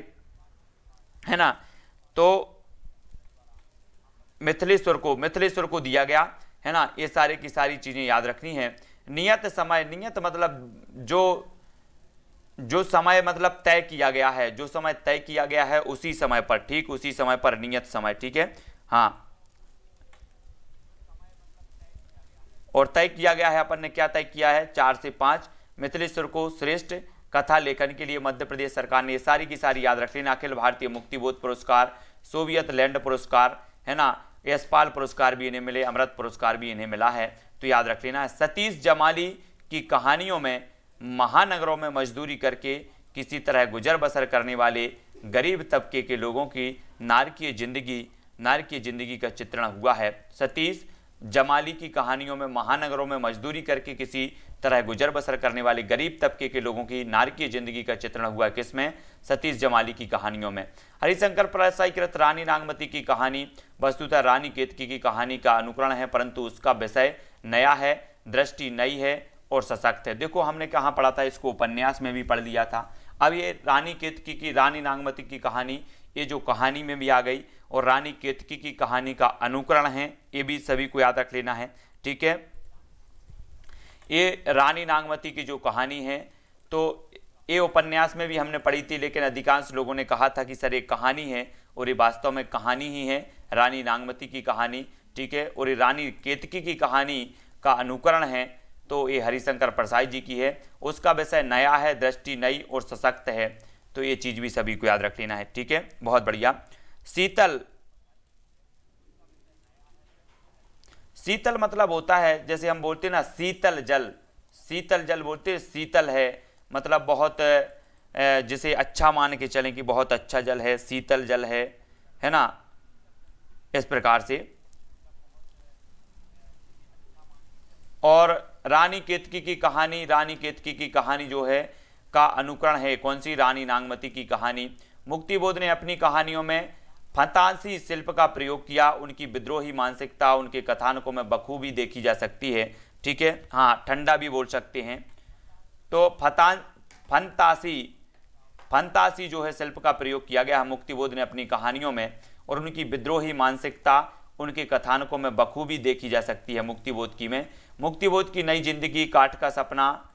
है ना। तो मिथिलेश्वर को दिया गया, है ना। ये सारे की सारी चीजें याद रखनी है। नियत समय, नियत मतलब जो समय मतलब तय किया गया है, जो समय तय किया गया है उसी समय पर, ठीक उसी समय पर नियत समय, ठीक है, हाँ। और तय किया गया है, अपन ने क्या तय किया है, 4 से 5। मिथिलेश्वर को श्रेष्ठ कथा लेखन के लिए मध्य प्रदेश सरकार ने ये सारी की सारी याद रख लेना। अखिल भारतीय मुक्तिबोध पुरस्कार, सोवियत लैंड पुरस्कार, है ना, यशपाल पुरस्कार भी इन्हें मिले, अमृत पुरस्कार भी इन्हें मिला है, तो याद रख लेना है। सतीश जमाली की कहानियों में महानगरों में मजदूरी करके किसी तरह गुजर बसर करने वाले गरीब तबके के लोगों की नारकीय जिंदगी का चित्रण हुआ है। सतीश जमाली की कहानियों में महानगरों में मजदूरी करके किसी तरह गुजर बसर करने वाले गरीब तबके के लोगों की नारकीय जिंदगी का चित्रण हुआ है किसमें, सतीश जमाली की कहानियों में। हरिशंकर प्रसाईकृत रानी नागमती की कहानी वस्तुतः रानी केतकी की कहानी का अनुकरण है, परंतु उसका विषय नया है, दृष्टि नई है और सशक्त है। देखो हमने कहाँ पढ़ा था, इसको उपन्यास में भी पढ़ लिया था। अब ये रानी केतकी की, रानी नागमती की कहानी ये जो कहानी में भी आ गई, और रानी केतकी की कहानी का अनुकरण है, ये भी सभी को याद रख लेना है। ठीक है, ये रानी नागमती की जो कहानी है, तो ये उपन्यास में भी हमने पढ़ी थी, लेकिन अधिकांश लोगों ने कहा था कि सर ये कहानी है, और ये वास्तव में कहानी ही है, रानी नागमती की कहानी। ठीक है, और ये रानी केतकी की कहानी का अनुकरण है, तो ये हरिशंकर प्रसाद जी की है। उसका विषय नया है, दृष्टि नई और सशक्त है, तो ये चीज भी सभी को याद रख लेना है। ठीक है, बहुत बढ़िया। शीतल, शीतल मतलब होता है, जैसे हम बोलते हैं ना शीतल जल, शीतल जल बोलते हैं, शीतल है मतलब बहुत जिसे अच्छा मान के चलें कि बहुत अच्छा जल है, शीतल जल है ना, इस प्रकार से। और रानी केतकी की कहानी, रानी केतकी की कहानी जो है का अनुकरण है कौन सी, रानी नागमती की कहानी। मुक्तिबोध ने अपनी कहानियों में फंतासी शिल्प का प्रयोग किया, उनकी विद्रोही मानसिकता उनके कथानकों में बखूबी देखी जा सकती है। ठीक है, हाँ ठंडा भी बोल सकते हैं। तो फंतासी जो है शिल्प का प्रयोग किया गया मुक्तिबोध ने अपनी कहानियों में, और उनकी विद्रोही मानसिकता उनके कथानकों में बखूबी देखी जा सकती है मुक्तिबोध की में। मुक्तिबोध की नई जिंदगी, काठ का सपना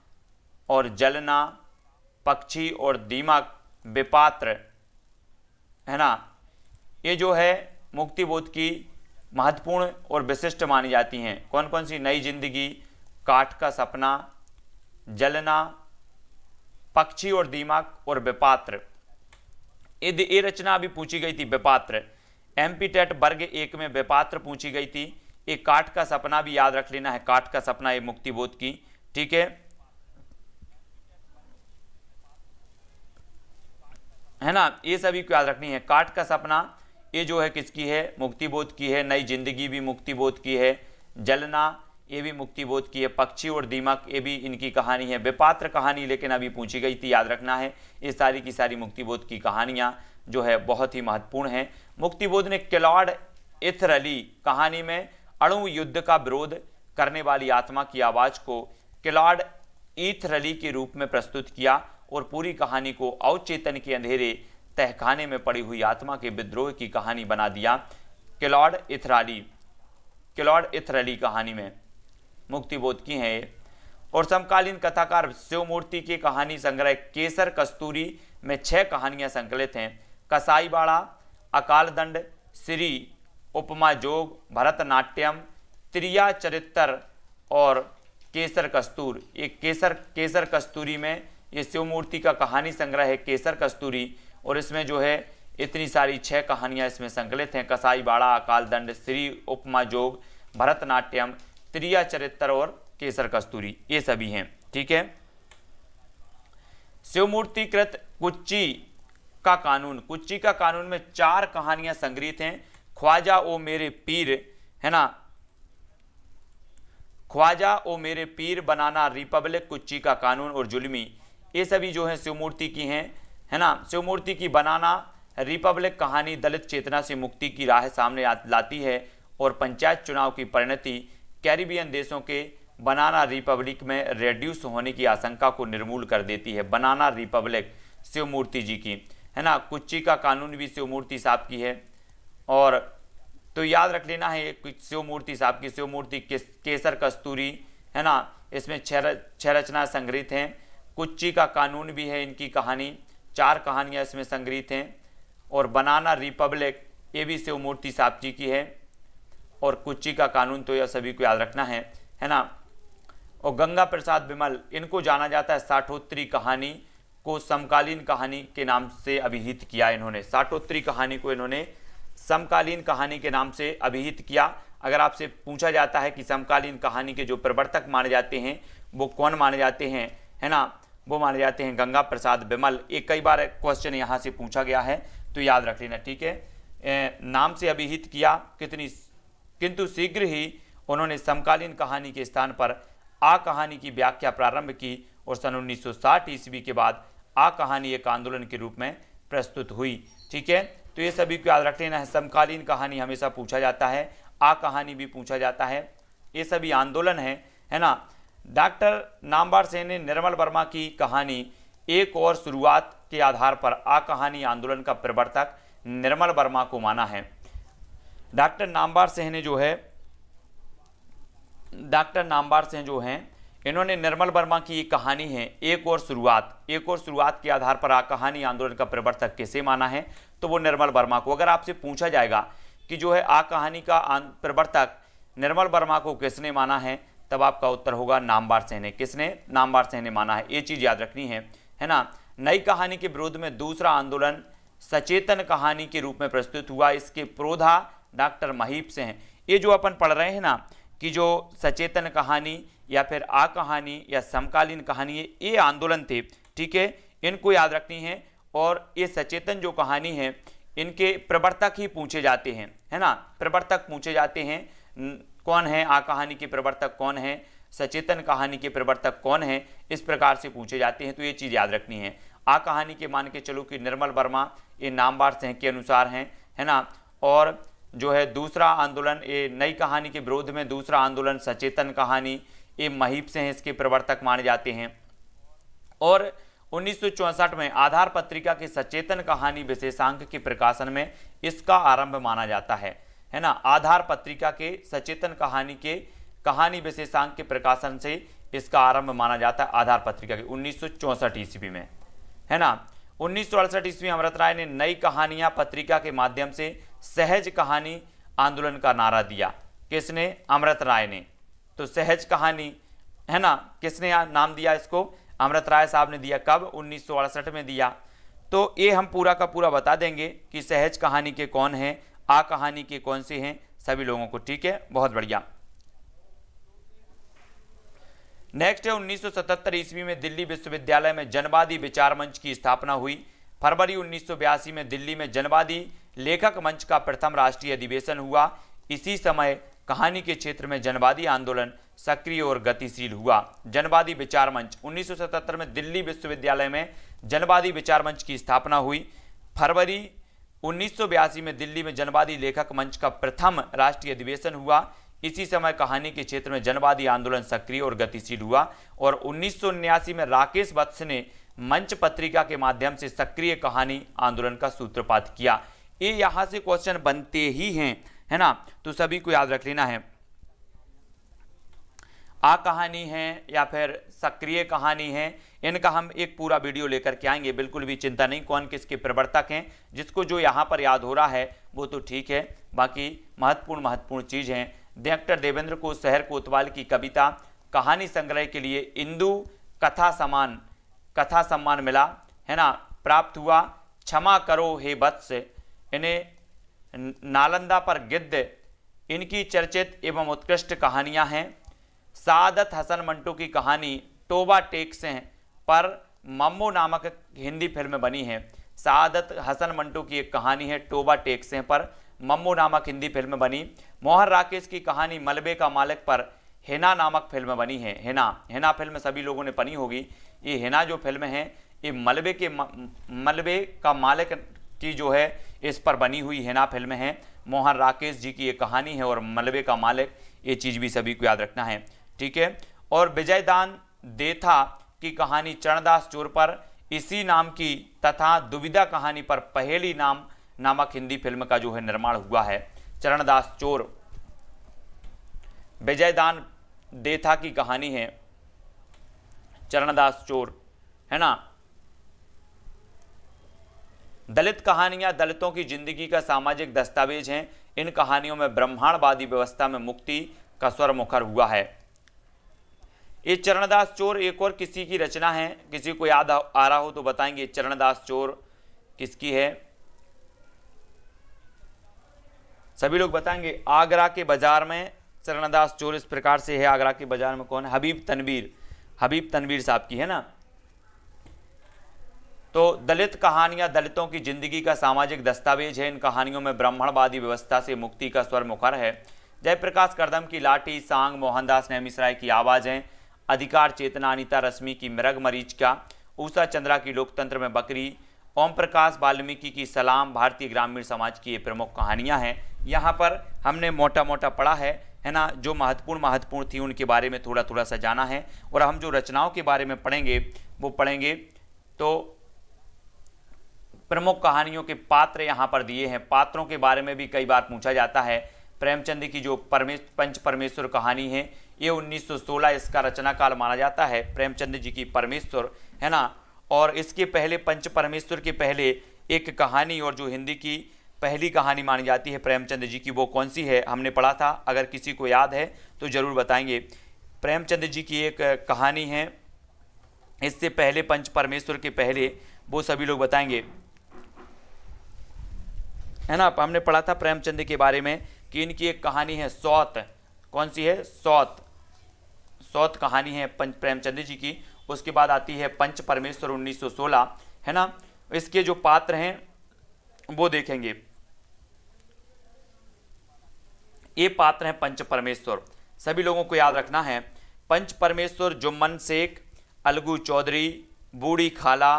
और जलना, पक्षी और दीमक, विपात्र, है ना, ये जो है मुक्तिबोध की महत्वपूर्ण और विशिष्ट मानी जाती हैं। कौन कौन सी, नई जिंदगी, काठ का सपना, जलना, पक्षी और दीमक और विपात्र। ये रचना अभी पूछी गई थी, विपात्र, एमपी टेट वर्ग 1 में विपात्र पूछी गई थी। एक काठ का सपना भी याद रख लेना है, काठ का सपना ये मुक्तिबोध की। ठीक है ना, ये सभी को याद रखनी है। काठ का सपना ये जो है किसकी है, मुक्तिबोध की है। नई जिंदगी भी मुक्तिबोध की है। जलना ये भी मुक्तिबोध की है। पक्षी और दीमक ये भी इनकी कहानी है। विपात्र कहानी लेकिन अभी पूछी गई थी, याद रखना है। ये सारी की सारी मुक्तिबोध की कहानियां जो है बहुत ही महत्वपूर्ण हैं। मुक्तिबोध ने क्लॉड इथरली कहानी में अणु युद्ध का विरोध करने वाली आत्मा की आवाज को क्लॉड इथरली के रूप में प्रस्तुत किया, और पूरी कहानी को अवचेतन के अंधेरे तहखाने में पड़ी हुई आत्मा के विद्रोह की कहानी बना दिया। क्लॉड इथरली कहानी में मुक्तिबोध की है। और समकालीन कथाकार शिवमूर्ति के कहानी संग्रह केसर कस्तूरी में 6 कहानियां संकलित हैं। कसाईबाड़ा, अकाल दंड, श्री, उपमा जोग, भरतनाट्यम, त्रिया चरित्र और केसर कस्तूर। ये केसर कस्तूरी में ये शिवमूर्ति का कहानी संग्रह है केसर कस्तूरी, और इसमें जो है इतनी सारी 6 कहानियां इसमें संकलित हैं। कसाईबाड़ा, अकाल दंड, श्री, उपमा जोग, भरतनाट्यम, त्रिया चरित्र और केसर कस्तूरी, ये सभी हैं। ठीक है, शिवमूर्ति कृत कुच्ची का कानून में 4 कहानियां संग्रहित हैं। ख्वाजा ओ मेरे पीर, है ना, ख्वाजा ओ मेरे पीर, बनाना रिपब्लिक, कुच्ची का कानून और जुल्मी, ये सभी जो है शिवमूर्ति की हैं, है ना। शिवमूर्ति की बनाना रिपब्लिक कहानी दलित चेतना से मुक्ति की राह सामने लाती है, और पंचायत चुनाव की परिणति कैरिबियन देशों के बनाना रिपब्लिक में रेड्यूस होने की आशंका को निर्मूल कर देती है। बनाना रिपब्लिक शिवमूर्ति जी की, है ना। कुच्ची का कानून भी शिवमूर्ति साहब की है, और तो याद रख लेना है शिवमूर्ति साहब की। शिवमूर्ति केसर कस्तूरी, है ना, इसमें 6 रचना संग्रहित हैं। कुच्ची का कानून भी है इनकी कहानी, 4 कहानियां इसमें संग्रहित हैं। और बनाना रिपब्लिक ये भी शिवमूर्ति साहब जी की है, और कुच्ची का कानून तो यह सभी को याद रखना है ना। और गंगा प्रसाद विमल, इनको जाना जाता है साठोत्तरी कहानी को समकालीन कहानी के नाम से अभिहित किया इन्होंने। साठोत्तरी कहानी को इन्होंने समकालीन कहानी के नाम से अभिहित किया। अगर आपसे पूछा जाता है कि समकालीन कहानी के जो प्रवर्तक माने जाते हैं वो कौन माने जाते हैं, है ना, वो माने जाते हैं गंगा प्रसाद विमल। एक कई बार क्वेश्चन यहाँ से पूछा गया है, तो याद रख लेना। ठीक है, नाम से अभिहित किया किंतु शीघ्र ही उन्होंने समकालीन कहानी के स्थान पर आ कहानी की व्याख्या प्रारंभ की, और सन 1960 ईस्वी के बाद आ कहानी एक आंदोलन के रूप में प्रस्तुत हुई। ठीक है, तो ये सभी को याद रख लेना है। समकालीन कहानी हमेशा पूछा जाता है, आ कहानी भी पूछा जाता है, ये सभी आंदोलन है ना। डॉक्टर नामवर सेन ने निर्मल वर्मा की कहानी एक और शुरुआत के आधार पर आ कहानी आंदोलन का प्रवर्तक निर्मल वर्मा को माना है। डॉक्टर नामवर सिंह ने जो है, डॉक्टर नामवर सिंह जो हैं, इन्होंने निर्मल वर्मा की एक कहानी है एक और शुरुआत के आधार पर कहानी आंदोलन का प्रवर्तक किसे माना है, तो वो निर्मल वर्मा को। अगर आपसे पूछा जाएगा कि जो है कहानी का प्रवर्तक निर्मल वर्मा को किसने माना है, तब आपका उत्तर होगा नामवर सिंह ने। किसने? नामवर सिंह ने माना है। ये चीज याद रखनी है ना। नई कहानी के विरोध में दूसरा आंदोलन सचेतन कहानी के रूप में प्रस्तुत हुआ। इसके प्रोधा डॉक्टर महीप सिंह। ये जो अपन पढ़ रहे हैं ना कि जो सचेतन कहानी या फिर कहानी या समकालीन कहानी, ये आंदोलन थे, ठीक है, इनको याद रखनी है। और ये सचेतन जो कहानी है, इनके प्रवर्तक ही पूछे जाते हैं, है ना, प्रवर्तक पूछे जाते हैं। कौन है कहानी के प्रवर्तक, कौन है सचेतन कहानी के प्रवर्तक, कौन है, इस प्रकार से पूछे जाते हैं। तो ये चीज़ याद रखनी है। कहानी के मान के चलो कि निर्मल वर्मा ये नामवर सिंह के अनुसार हैं, है ना। और जो है दूसरा आंदोलन, ये नई कहानी के विरोध में दूसरा आंदोलन सचेतन कहानी, ये महीप सिंह इसके प्रवर्तक माने जाते हैं। और 1964 में आधार पत्रिका के सचेतन कहानी विशेषांक के प्रकाशन में इसका आरंभ माना जाता है ना। आधार पत्रिका के सचेतन कहानी के कहानी विशेषांक के प्रकाशन से इसका आरंभ माना जाता है आधार पत्रिका के 1964 ईस्वी में, है ना। 1968 ईस्वी अमृत राय ने नई कहानियां पत्रिका के माध्यम से सहज कहानी आंदोलन का नारा दिया। किसने? अमृत राय ने। तो सहज कहानी, है ना, किसने नाम दिया इसको? अमृत राय साहब ने दिया। कब? 1968 में दिया। तो ये हम पूरा का पूरा बता देंगे कि सहज कहानी के कौन हैं, कहानी के कौन से हैं सभी लोगों को, ठीक है, बहुत बढ़िया। नेक्स्ट है 1977 ईस्वी में दिल्ली विश्वविद्यालय में जनवादी विचार मंच की स्थापना हुई। फरवरी 1982 में दिल्ली में जनवादी लेखक मंच का प्रथम राष्ट्रीय अधिवेशन हुआ। इसी समय कहानी के क्षेत्र में जनवादी आंदोलन सक्रिय और गतिशील हुआ। जनवादी विचार मंच 1977 में दिल्ली विश्वविद्यालय में जनवादी विचार मंच की स्थापना हुई। फरवरी 1982 में दिल्ली में जनवादी लेखक मंच का प्रथम राष्ट्रीय अधिवेशन हुआ। इसी समय कहानी के क्षेत्र में जनवादी आंदोलन सक्रिय और गतिशील हुआ। और 1979 में राकेश वत्स ने मंच पत्रिका के माध्यम से सक्रिय कहानी आंदोलन का सूत्रपात किया। ये यहाँ से क्वेश्चन बनते ही हैं, है ना, तो सभी को याद रख लेना है। कहानी है या फिर सक्रिय कहानी है, इनका हम एक पूरा वीडियो लेकर के आएंगे, बिल्कुल भी चिंता नहीं। कौन किसके प्रवर्तक हैं, जिसको जो यहाँ पर याद हो रहा है वो तो ठीक है, बाकी महत्वपूर्ण चीज़ हैं। डॉक्टर देवेंद्र को शहर कोतवाल की कविता कहानी संग्रह के लिए इंदु कथा सम्मान मिला, है ना, प्राप्त हुआ। क्षमा करो हे वत्स, इन्हें नालंदा पर गिद्ध, इनकी चर्चित एवं उत्कृष्ट कहानियां हैं। सादत हसन मंटो की कहानी टोबा टेक्स पर मम्मो नामक हिंदी फिल्म बनी है। सादत हसन मंटो की एक कहानी है टोबा टेक्स पर मम्मो नामक हिंदी फिल्म बनी। मोहन राकेश की कहानी मलबे का मालिक पर हिना नामक फिल्म बनी है। हिना फिल्म सभी लोगों ने पढ़ी होगी। ये हिना जो फिल्म है ये मलबे का मालिक की जो है इस पर बनी हुई हिना फिल्म है। मोहन राकेश जी की एक कहानी है और मलबे का मालिक, ये चीज़ भी सभी को याद रखना है, ठीक है। और विजयदान देथा की कहानी चरणदास चोर पर इसी नाम की तथा दुविधा कहानी पर पहेली नामक हिंदी फिल्म का जो है निर्माण हुआ है। चरणदास चोर, विजयदान देथा की कहानी है चरणदास चोर, है ना। दलित कहानियां दलितों की जिंदगी का सामाजिक दस्तावेज हैं। इन कहानियों में ब्रह्मांडवादी व्यवस्था में मुक्ति का स्वर मुखर हुआ है। ये चरणदास चोर एक और किसी की रचना है, किसी को याद आ रहा हो तो बताएंगे चरणदास चोर किसकी है, सभी लोग बताएंगे। आगरा के बाजार में चरणदास चोर इस प्रकार से है। आगरा के बाजार में कौन है? हबीब तनवीर साहब की, है ना। तो दलित कहानियां दलितों की जिंदगी का सामाजिक दस्तावेज है। इन कहानियों में ब्राह्मणवादी व्यवस्था से मुक्ति का स्वर मुखर है। जयप्रकाश करदम की लाठी, सांग मोहनदास नेमिसराय की आवाज़ें, अधिकार चेतना अनीता रश्मि की मृग मरीचिका, उषा चंद्रा की लोकतंत्र में बकरी, ओम प्रकाश वाल्मीकि की सलाम, भारतीय ग्रामीण समाज की ये प्रमुख कहानियां हैं। यहाँ पर हमने मोटा मोटा पढ़ा है ना, जो महत्वपूर्ण थी उनके बारे में थोड़ा थोड़ा सा जाना है। और हम जो रचनाओं के बारे में पढ़ेंगे वो पढ़ेंगे तो प्रमुख कहानियों के पात्र यहाँ पर दिए हैं। पात्रों के बारे में भी कई बार पूछा जाता है। प्रेमचंद की जो पंच परमेश्वर कहानी है ये 1916 इसका रचना काल माना जाता है, प्रेमचंद जी की परमेश्वर, है ना। और इसके पहले पंच परमेश्वर के पहले एक कहानी और जो हिंदी की पहली कहानी मानी जाती है प्रेमचंद जी की, वो कौन सी है हमने पढ़ा था, अगर किसी को याद है तो ज़रूर बताएंगे। प्रेमचंद जी की एक कहानी है, इससे पहले पंच परमेश्वर के पहले, वो सभी लोग बताएंगे, है ना। हमने पढ़ा था प्रेमचंद के बारे में कि इनकी एक कहानी है सौत। कौन सी है? सौत। सौत कहानी है प्रेमचंद जी की। उसके बाद आती है पंच परमेश्वर 1916, है ना। इसके जो पात्र हैं वो देखेंगे, ये पात्र हैं पंच परमेश्वर, सभी लोगों को याद रखना है। पंच परमेश्वर जुम्मन शेख, अलगू चौधरी, बूढ़ी खाला,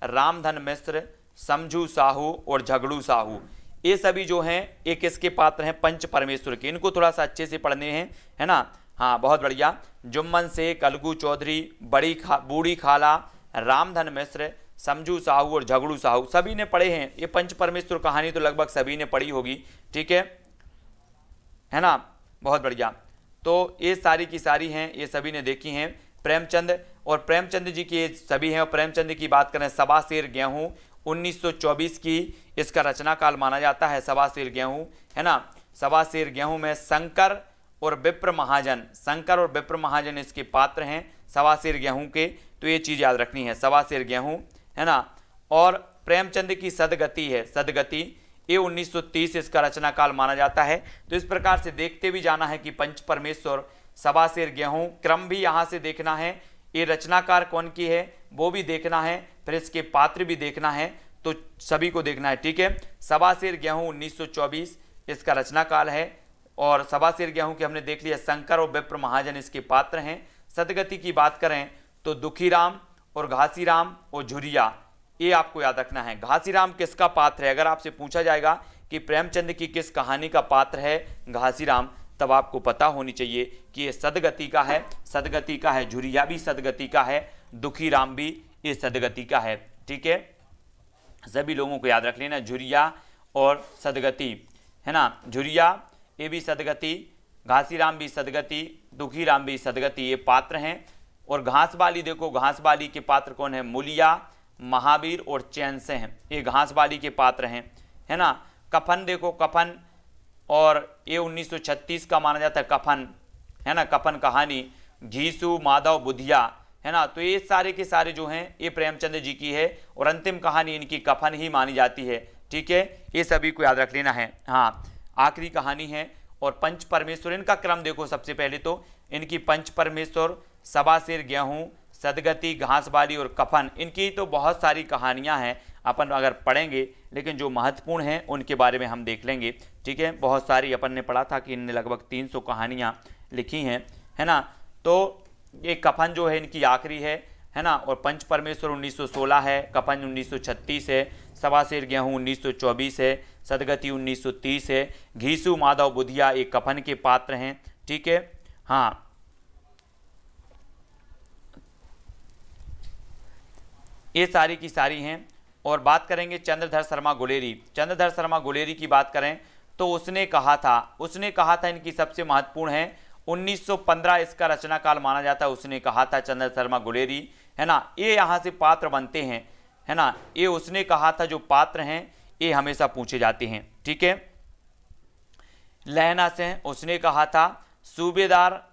रामधन मिश्र, समझू साहू और झगड़ू साहू, ये सभी जो हैं ये किसके पात्र हैं? पंच परमेश्वर के। इनको थोड़ा सा अच्छे से पढ़ने हैं, है ना। हाँ, बहुत बढ़िया। जुम्मन शेख, अलगू चौधरी, बूढ़ी खाला, रामधन मिश्र, समझू साहू और झगड़ू साहू, सभी ने पढ़े हैं। ये पंच परमेश्वर कहानी तो लगभग सभी ने पढ़ी होगी, ठीक है ना। बहुत बढ़िया। तो ये सारी की सारी हैं, ये सभी ने देखी हैं। प्रेमचंद और प्रेमचंद जी की सभी हैं। और प्रेमचंद की बात करें, सवा सेर गेहूँ 1924 की इसका रचना काल माना जाता है। सवा सेर गेहूँ, है ना। सवा सेर गेहूँ में शंकर और विप्र महाजन, शंकर और विप्र महाजन इसके पात्र हैं सवा सेर गेहूँ के। तो ये चीज़ याद रखनी है, सवा सेर गेहूँ, है ना। और प्रेमचंद की सदगति है, सदगति, ये 1930 इसका रचना काल माना जाता है। तो इस प्रकार से देखते भी जाना है कि पंच परमेश्वर, सवा सेर गेहूँ, क्रम भी यहाँ से देखना है, ये रचनाकार कौन की है वो भी देखना है, फिर इसके पात्र भी देखना है, तो सभी को देखना है, ठीक है। सवा सेर गेहूँ 1924 इसका रचना काल है। और सवा सेर गेहूँ के हमने देख लिया, शंकर और विप्र महाजन इसके पात्र हैं। सदगति की बात करें तो दुखीराम और घासीराम और झुरिया, ये आपको याद रखना है। घासीराम किसका पात्र है? अगर आपसे पूछा जाएगा कि प्रेमचंद की किस कहानी का पात्र है घासीराम, तब आपको पता होनी चाहिए कि ये सदगति का है, सदगति का है। झुरिया भी सदगति का है, दुखीराम भी ये सदगति का है, ठीक है। सभी लोगों को याद रख लेना, झुरिया और सदगति, है ना। झुरिया ये भी सदगति, घासीराम भी सदगति, दुखीराम भी सदगति, ये पात्र हैं। और घासबाली देखो, घासबाली के पात्र कौन है? मूलिया, महावीर और चैन से हैं, ये घासबाली के पात्र हैं, है ना। कफन देखो, कफन, और ये 1936 का माना जाता है कफन, है ना। कफन कहानी, घीसू, माधव, बुधिया, है ना। तो ये सारे के सारे जो हैं ये प्रेमचंद जी की है। और अंतिम कहानी इनकी कफन ही मानी जाती है, ठीक है। ये सभी को याद रख लेना है। हाँ, आखिरी कहानी है। और पंच परमेश्वर, इनका क्रम देखो, सबसे पहले तो इनकी पंच परमेश्वर, सवा सेर गेहूँ, सदगति, घासबाली और कफन, इनकी तो बहुत सारी कहानियां हैं, अपन अगर पढ़ेंगे, लेकिन जो महत्वपूर्ण हैं उनके बारे में हम देख लेंगे, ठीक है। बहुत सारी अपन ने पढ़ा था कि इनने लगभग 300 कहानियां लिखी हैं, है ना। तो ये कफन जो है इनकी आखिरी है ना। और पंच परमेश्वर 1916 है, कफन 1936 है, सवा सेर गेहूँ 1924 है, सदगति 1930 है, घीसू, माधव, बुधिया ये कफन के पात्र हैं, ठीक है। हाँ, ये सारी की सारी हैं। और बात करेंगे चंद्रधर शर्मा गुलेरी। चंद्रधर शर्मा गुलेरी की बात करें तो उसने कहा था इनकी सबसे महत्वपूर्ण है, 1915 इसका रचना काल माना जाता है। उसने कहा था चंद्रधर शर्मा गुलेरी, है ना। ये यहाँ से पात्र बनते हैं, है ना। ये उसने कहा था, जो पात्र हैं ये हमेशा पूछे जाते हैं, ठीक है। लहना से उसने कहा था, सूबेदार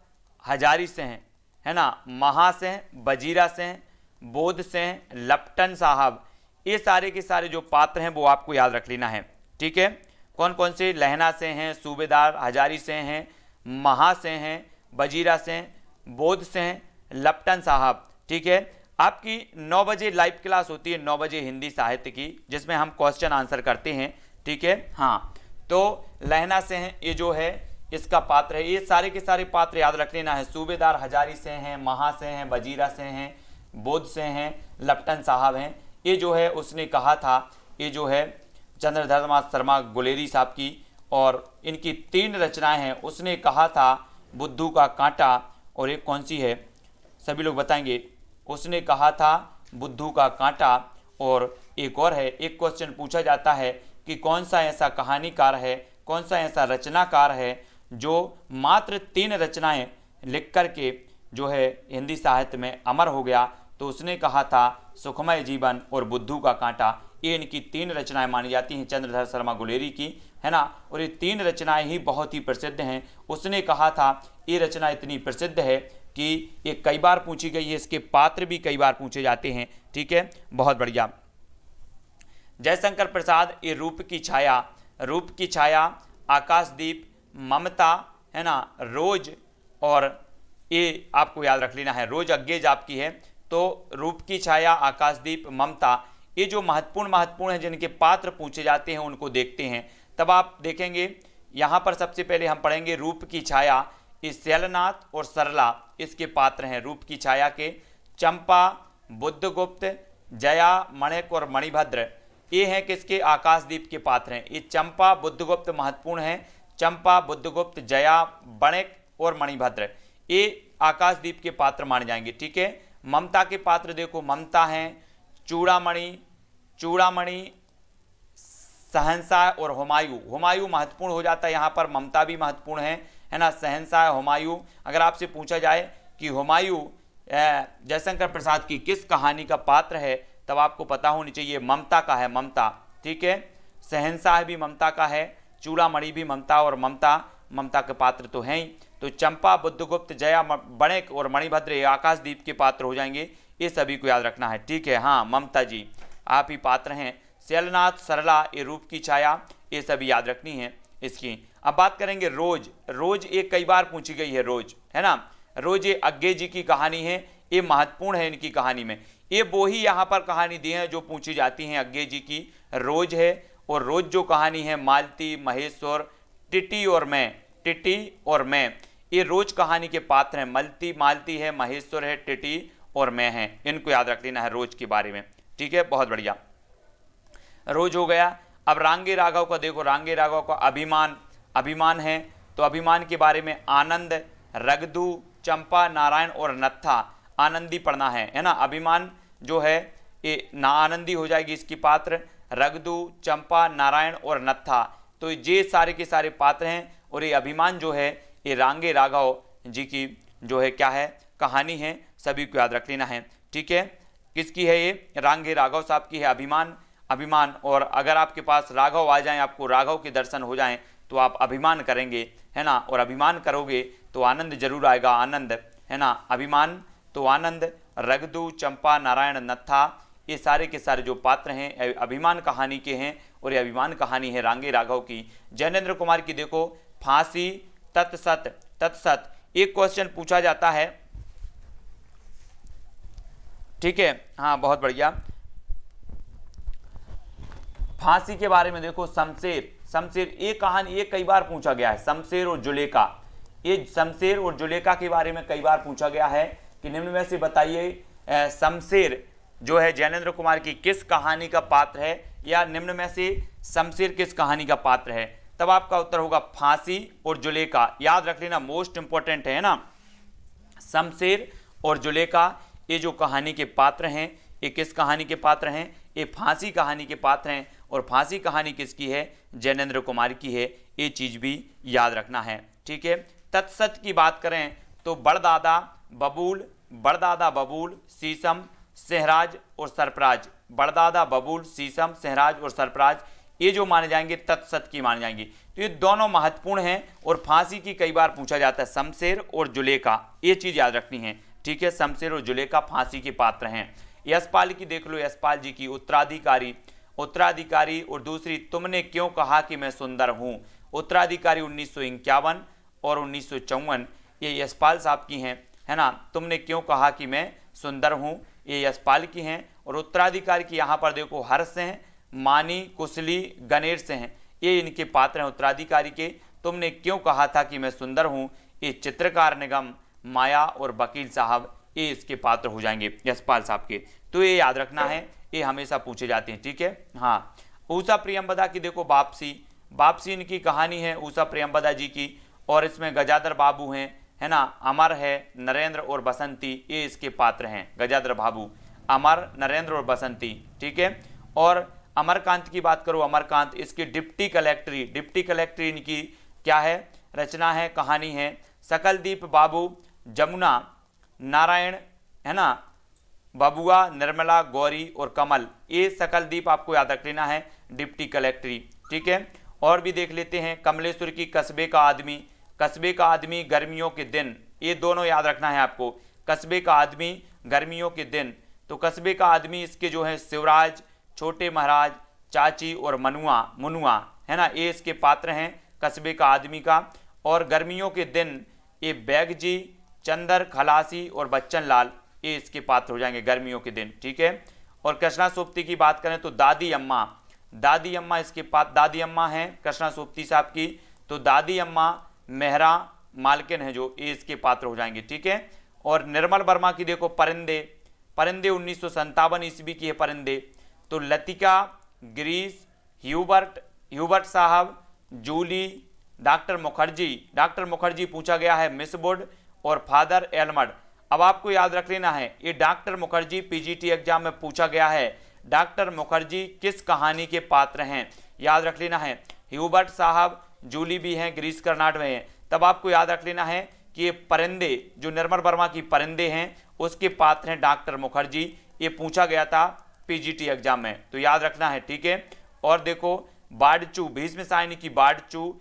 हजारी से हैं, है ना। महा से, बजीरा से, बोध से, लपटन साहब, ये सारे के सारे जो पात्र हैं वो आपको याद रख लेना है, ठीक है। कौन कौन से? लहना से हैं, सूबेदार हजारी से हैं, महा से हैं, बजीरा से, बोध से हैं, लपटन साहब, ठीक है। आपकी 9 बजे लाइव क्लास होती है, 9 बजे हिंदी साहित्य की, जिसमें हम क्वेश्चन आंसर करते हैं, ठीक है। हाँ, तो लहना से हैं, ये जो है इसका पात्र है। ये सारे के सारे पात्र याद रख लेना है। सूबेदार हजारी से हैं, महा से हैं, बजीरा से हैं, बोध से हैं, लपटन साहब हैं। ये जो है उसने कहा था, ये जो है चंद्रधर शर्मा गुलेरी साहब की, और इनकी 3 रचनाएं हैं। उसने कहा था बुद्धू का कांटा, और एक कौन सी है सभी लोग बताएंगे? उसने कहा था बुद्धू का कांटा, और एक और है, एक क्वेश्चन पूछा जाता है कि कौन सा ऐसा कहानीकार है, कौन सा ऐसा रचनाकार है जो मात्र 3 रचनाएं लिख करके जो है हिंदी साहित्य में अमर हो गया। तो उसने कहा था सुखमय जीवन और बुद्धू का कांटा। ये इनकी 3 रचनाएं मानी जाती हैं चंद्रधर शर्मा गुलेरी की, है ना। और ये 3 रचनाएं ही बहुत ही प्रसिद्ध हैं। उसने कहा था ये रचना इतनी प्रसिद्ध है कि ये कई बार पूछी गई है, इसके पात्र भी कई बार पूछे जाते हैं। ठीक है, बहुत बढ़िया। जयशंकर प्रसाद, ये रूप की छाया, रूप की छाया, आकाशदीप, ममता, है ना, रोज, और ये आपको याद रख लेना है, रोज अज्ञेज आपकी है। तो रूप की छाया, आकाशदीप, ममता, ये जो महत्वपूर्ण हैं जिनके पात्र पूछे जाते हैं उनको देखते हैं। तब आप देखेंगे यहाँ पर सबसे पहले हम पढ़ेंगे रूप की छाया। इस शैलनाथ और सरला इसके पात्र हैं रूप की छाया के। चंपा, बुद्धगुप्त, जया, मणिक और मणिभद्र ये हैं किसके, आकाशदीप के पात्र हैं। ये चंपा, बुद्धगुप्त महत्वपूर्ण हैं। चंपा, बुद्धगुप्त, जया, मणिक और मणिभद्र ये आकाशदीप के पात्र माने जाएंगे। ठीक है, ममता के पात्र देखो, ममता हैं चूड़ामणि, चूड़ामणि, शहंशाह और हुमायूं। हुमायूं महत्वपूर्ण हो जाता है यहाँ पर, ममता भी महत्वपूर्ण है ना। शहंशाह, हुमायूं। अगर आपसे पूछा जाए कि हुमायूं जयशंकर प्रसाद की किस कहानी का पात्र है, तब आपको पता होनी चाहिए ममता का है, ममता। ठीक है, शहंशाह भी ममता का है, चूड़ामणि भी ममता, और ममता के पात्र तो हैं ही। तो चंपा, बुद्धगुप्त, जया, मणिक और मणिभद्र आकाशदीप के पात्र हो जाएंगे। ये सभी को याद रखना है। ठीक है, हाँ, ममता जी आप ही पात्र हैं। शैलनाथ, सरला, ये रूप की छाया, ये सभी याद रखनी है इसकी। अब बात करेंगे रोज। रोज एक कई बार पूछी गई है, रोज, है ना। रोज ये अज्ञे जी की कहानी है, ये महत्वपूर्ण है इनकी कहानी में। ये वो ही यहाँ पर कहानी दी है जो पूछी जाती हैं अज्ञे जी की, रोज है। और रोज जो कहानी है मालती, महेश्वर, टिटी और मैं, टिटी और मैं, ये रोज कहानी के पात्र हैं। मालती है, महेश्वर है, टिटी और मैं हैं। इनको याद रख लेना है रोज के बारे में। ठीक है, बहुत बढ़िया, रोज हो गया। अब रांगे राघव का देखो, रांगे राघव का अभिमान, अभिमान है। तो अभिमान के बारे में आनंद, रगदू, चंपा, नारायण और नत्था, आनंदी पढ़ना है ना। अभिमान जो है ये ना आनंदी हो जाएगी इसकी पात्र, रगदू, चंपा, नारायण और नत्था, तो ये सारे के सारे पात्र हैं। और ये अभिमान जो है ये रांगे राघव जी की जो है क्या है, कहानी है, सभी को याद रख लेना है। ठीक है, किसकी है ये, रांगे राघव साहब की है अभिमान, अभिमान। और अगर आपके पास राघव आ जाएं, आपको राघव के दर्शन हो जाएं, तो आप अभिमान करेंगे, है ना। और अभिमान करोगे तो आनंद जरूर आएगा, आनंद, है ना। अभिमान तो आनंद, रगदू, चंपा, नारायण, नत्था, ये सारे के सारे जो पात्र हैं अभिमान कहानी के हैं। और ये अभिमान कहानी है रांगे राघव की। जैनेन्द्र कुमार की देखो, फांसी, तत्सत, तत्सत, एक क्वेश्चन पूछा जाता है। ठीक है, हाँ, बहुत बढ़िया। फांसी के बारे में देखो, शमशेर, शमशेर ये कहानी ये कई बार पूछा गया है। शमशेर और जुलेखा, ये शमशेर और जुलेखा के बारे में कई बार पूछा गया है कि निम्न में से बताइए शमशेर जो है जैनेन्द्र कुमार की किस कहानी का पात्र है, या निम्न में से शमशेर किस कहानी का पात्र है। तब आपका उत्तर होगा फांसी और जुलेखा। याद रख लेना, मोस्ट इंपॉर्टेंट है ना। शमशेर और जुलेखा ये जो कहानी के पात्र हैं, ये किस कहानी के पात्र हैं, ये फांसी कहानी के पात्र हैं। और फांसी कहानी किसकी है, जैनेन्द्र कुमार की है। ये चीज भी याद रखना है। ठीक है, तत्सत की बात करें तो बड़दादा बबूल, शीशम, सहराज और सरफराज, बड़दादा, बबूल, शीशम, सहराज और सरफराज, ये जो माने जाएंगे तत्सत की माने जाएंगे। तो ये दोनों महत्वपूर्ण हैं। और फांसी की कई बार पूछा जाता है, शमशेर और जुलेखा, ये चीज याद रखनी है। ठीक है, शमशेर और जुलेखा फांसी के पात्र हैं। यशपाल की देख लो, यशपाल जी की उत्तराधिकारी, उत्तराधिकारी। और दूसरी, तुमने क्यों कहा कि मैं सुंदर हूं, उत्तराधिकारी 1951 और 1954, ये यशपाल साहब की हैं, है ना। तुमने क्यों कहा कि मैं सुंदर हूं, ये यशपाल की हैं। और उत्तराधिकारी की यहाँ पर देखो, हर्ष हैं, मानी, कुशली, गणेश हैं, ये इनके पात्र हैं उत्तराधिकारी के। तुमने क्यों कहा था कि मैं सुंदर हूं, ये चित्रकार निगम, माया और वकील साहब, ये इसके पात्र हो जाएंगे यशपाल साहब के। तो ये याद रखना है, ये हमेशा पूछे जाते हैं। ठीक है, हाँ। उषा प्रियंवदा की देखो, वापसी, वापसी इनकी कहानी है उषा प्रियंवदा जी की। और इसमें गजाधर बाबू हैं, है ना, अमर है, नरेंद्र और बसंती, ये इसके पात्र हैं। गजाधर बाबू, अमर, नरेंद्र और बसंती। ठीक है, और अमरकांत की बात करो, अमरकांत इसकी डिप्टी कलेक्टरी इनकी क्या है, रचना है, कहानी है। सकलदीप बाबू, जमुना, नारायण, है ना, बबुआ, निर्मला, गौरी और कमल, ये सकलदीप आपको याद रख लेना है, डिप्टी कलेक्टरी। ठीक है, और भी देख लेते हैं। कमलेश्वर की कस्बे का आदमी, गर्मियों के दिन, ये दोनों याद रखना है आपको, कस्बे का आदमी, गर्मियों के दिन। तो कस्बे का आदमी इसके जो है शिवराज, छोटे महाराज, चाची और मुनुआ, है ना, ये इसके पात्र हैं कस्बे का आदमी का। और गर्मियों के दिन ये बैगजी, चंदर, खलासी और बच्चन लाल, ये इसके पात्र हो जाएंगे गर्मियों के दिन। ठीक है, और कृष्णा सोबती की बात करें तो दादी अम्मा इसके पात्र, दादी अम्मा हैं कृष्णा सोबती साहब की, तो दादी अम्मा मेहरा मालकिन है जो, ये इसके पात्र हो जाएंगे। ठीक है, और निर्मल वर्मा की देखो परिंदे 1957 ईस्वी की है परिंदे। तो लतिका, गिरीश, ह्यूबर्ट साहब, जूली, डॉक्टर मुखर्जी पूछा गया है, मिस वुड और फादर एलमड। अब आपको याद रख लेना है, ये डॉक्टर मुखर्जी पीजीटी एग्जाम में पूछा गया है, डॉक्टर मुखर्जी किस कहानी के पात्र हैं, याद रख लेना है। ह्यूबर्ट साहब, जूली भी हैं, गिरीश कर्नाड में हैं। तब आपको याद रख लेना है कि ये परिंदे, जो निर्मल वर्मा की परिंदे हैं, उसके पात्र हैं डॉक्टर मुखर्जी। ये पूछा गया था पीजीटी एग्जाम में, तो याद रखना है। ठीक है, और देखो बाड़चू, भीष्म सायनी की बाड़चू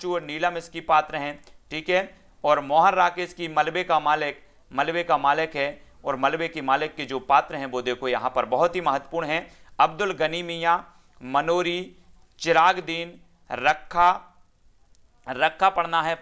और नीलम इसकी पात्र हैं। ठीक है, और मोहन राकेश की मलबे का मालिक है, और मलबे के मालिक के जो पात्र हैं वो देखो यहाँ पर बहुत ही महत्वपूर्ण हैं। अब्दुल गनी मियाँ, मनोरी, चिराग दीन, रखा पढ़ना है,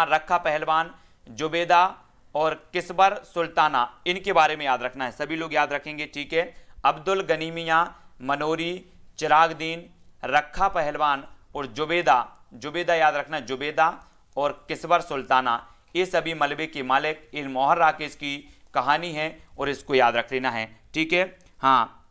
रखा पहलवान, जुबेदा और किस्बर सुल्ताना, इनके बारे में याद रखना है, सभी लोग याद रखेंगे। ठीक है, अब्दुल गनी मियाँ, मनोरी, चिराग दीन, रखा पहलवान और जुबेदा याद रखना, जुबेदा और किस्बर सुल्ताना, ये सभी मलबे के मालिक, इन मोहन राकेश की कहानी है और इसको याद रख लेना है। ठीक है, हाँ,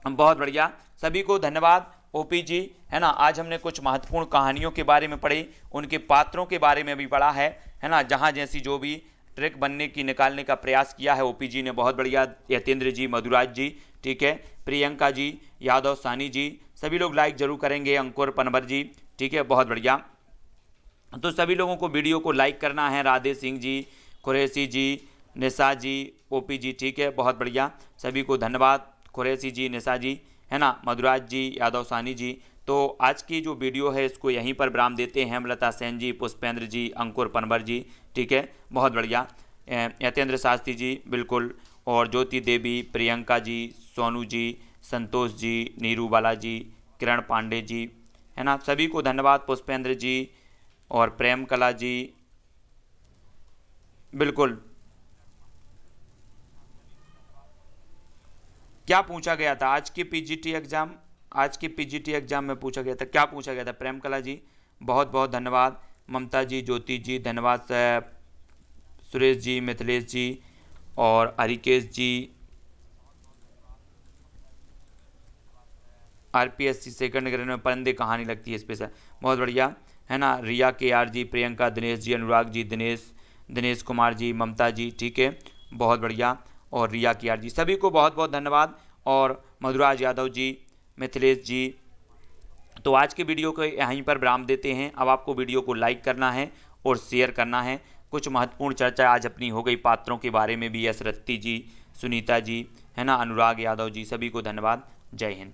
बहुत बढ़िया, सभी को धन्यवाद। ओपी जी, है ना, आज हमने कुछ महत्वपूर्ण कहानियों के बारे में पढ़ी, उनके पात्रों के बारे में भी पढ़ा है ना, जहाँ जैसी जो भी ट्रिक बनने की निकालने का प्रयास किया है ओपी जी ने, बहुत बढ़िया। यतेंद्र जी, मधुराज जी, ठीक है, प्रियंका जी, यादव सानी जी, सभी लोग लाइक जरूर करेंगे, अंकुर पनवर जी, ठीक है, बहुत बढ़िया। तो सभी लोगों को वीडियो को लाइक करना है, राधे सिंह जी, कुरैशी जी, निशा जी, ओपी जी, ठीक है, बहुत बढ़िया, सभी को धन्यवाद, कुरैशी जी, निशा जी, है ना, मधुराज जी, यादव सानी जी। तो आज की जो वीडियो है इसको यहीं पर विराम देते हैं। हेमलता सेन जी, पुष्पेंद्र जी, अंकुर पनवर जी, ठीक है, बहुत बढ़िया, यतेंद्र शास्त्री जी, बिल्कुल, और ज्योति देवी, प्रियंका जी, सोनू जी, संतोष जी, नीरू बाला जी, किरण पांडे जी, है ना, सभी को धन्यवाद, पुष्पेंद्र जी और प्रेम कला जी, बिल्कुल। क्या पूछा गया था आज के पीजीटी एग्जाम में पूछा गया था, क्या पूछा गया था? प्रेम कला जी, बहुत बहुत धन्यवाद। ममता जी, ज्योति जी, धन्यवाद। सुरेश जी, मिथिलेश जी और हरिकेश जी, आरपीएससी सेकंड ग्रेड में परिंदे कहानी लगती है स्पेशल, बहुत बढ़िया, है ना, रिया के आर जी, प्रियंका, दिनेश जी, अनुराग जी, दिनेश कुमार जी, ममता जी, ठीक है, बहुत बढ़िया, और रिया की आर जी, सभी को बहुत बहुत धन्यवाद, और मधुराज यादव जी, मिथिलेश जी। तो आज के वीडियो को यहीं पर विराम देते हैं। अब आपको वीडियो को लाइक करना है और शेयर करना है। कुछ महत्वपूर्ण चर्चा आज अपनी हो गई पात्रों के बारे में भी, यश रत्ती जी, सुनीता जी, है ना, अनुराग यादव जी, सभी को धन्यवाद। जय हिंद।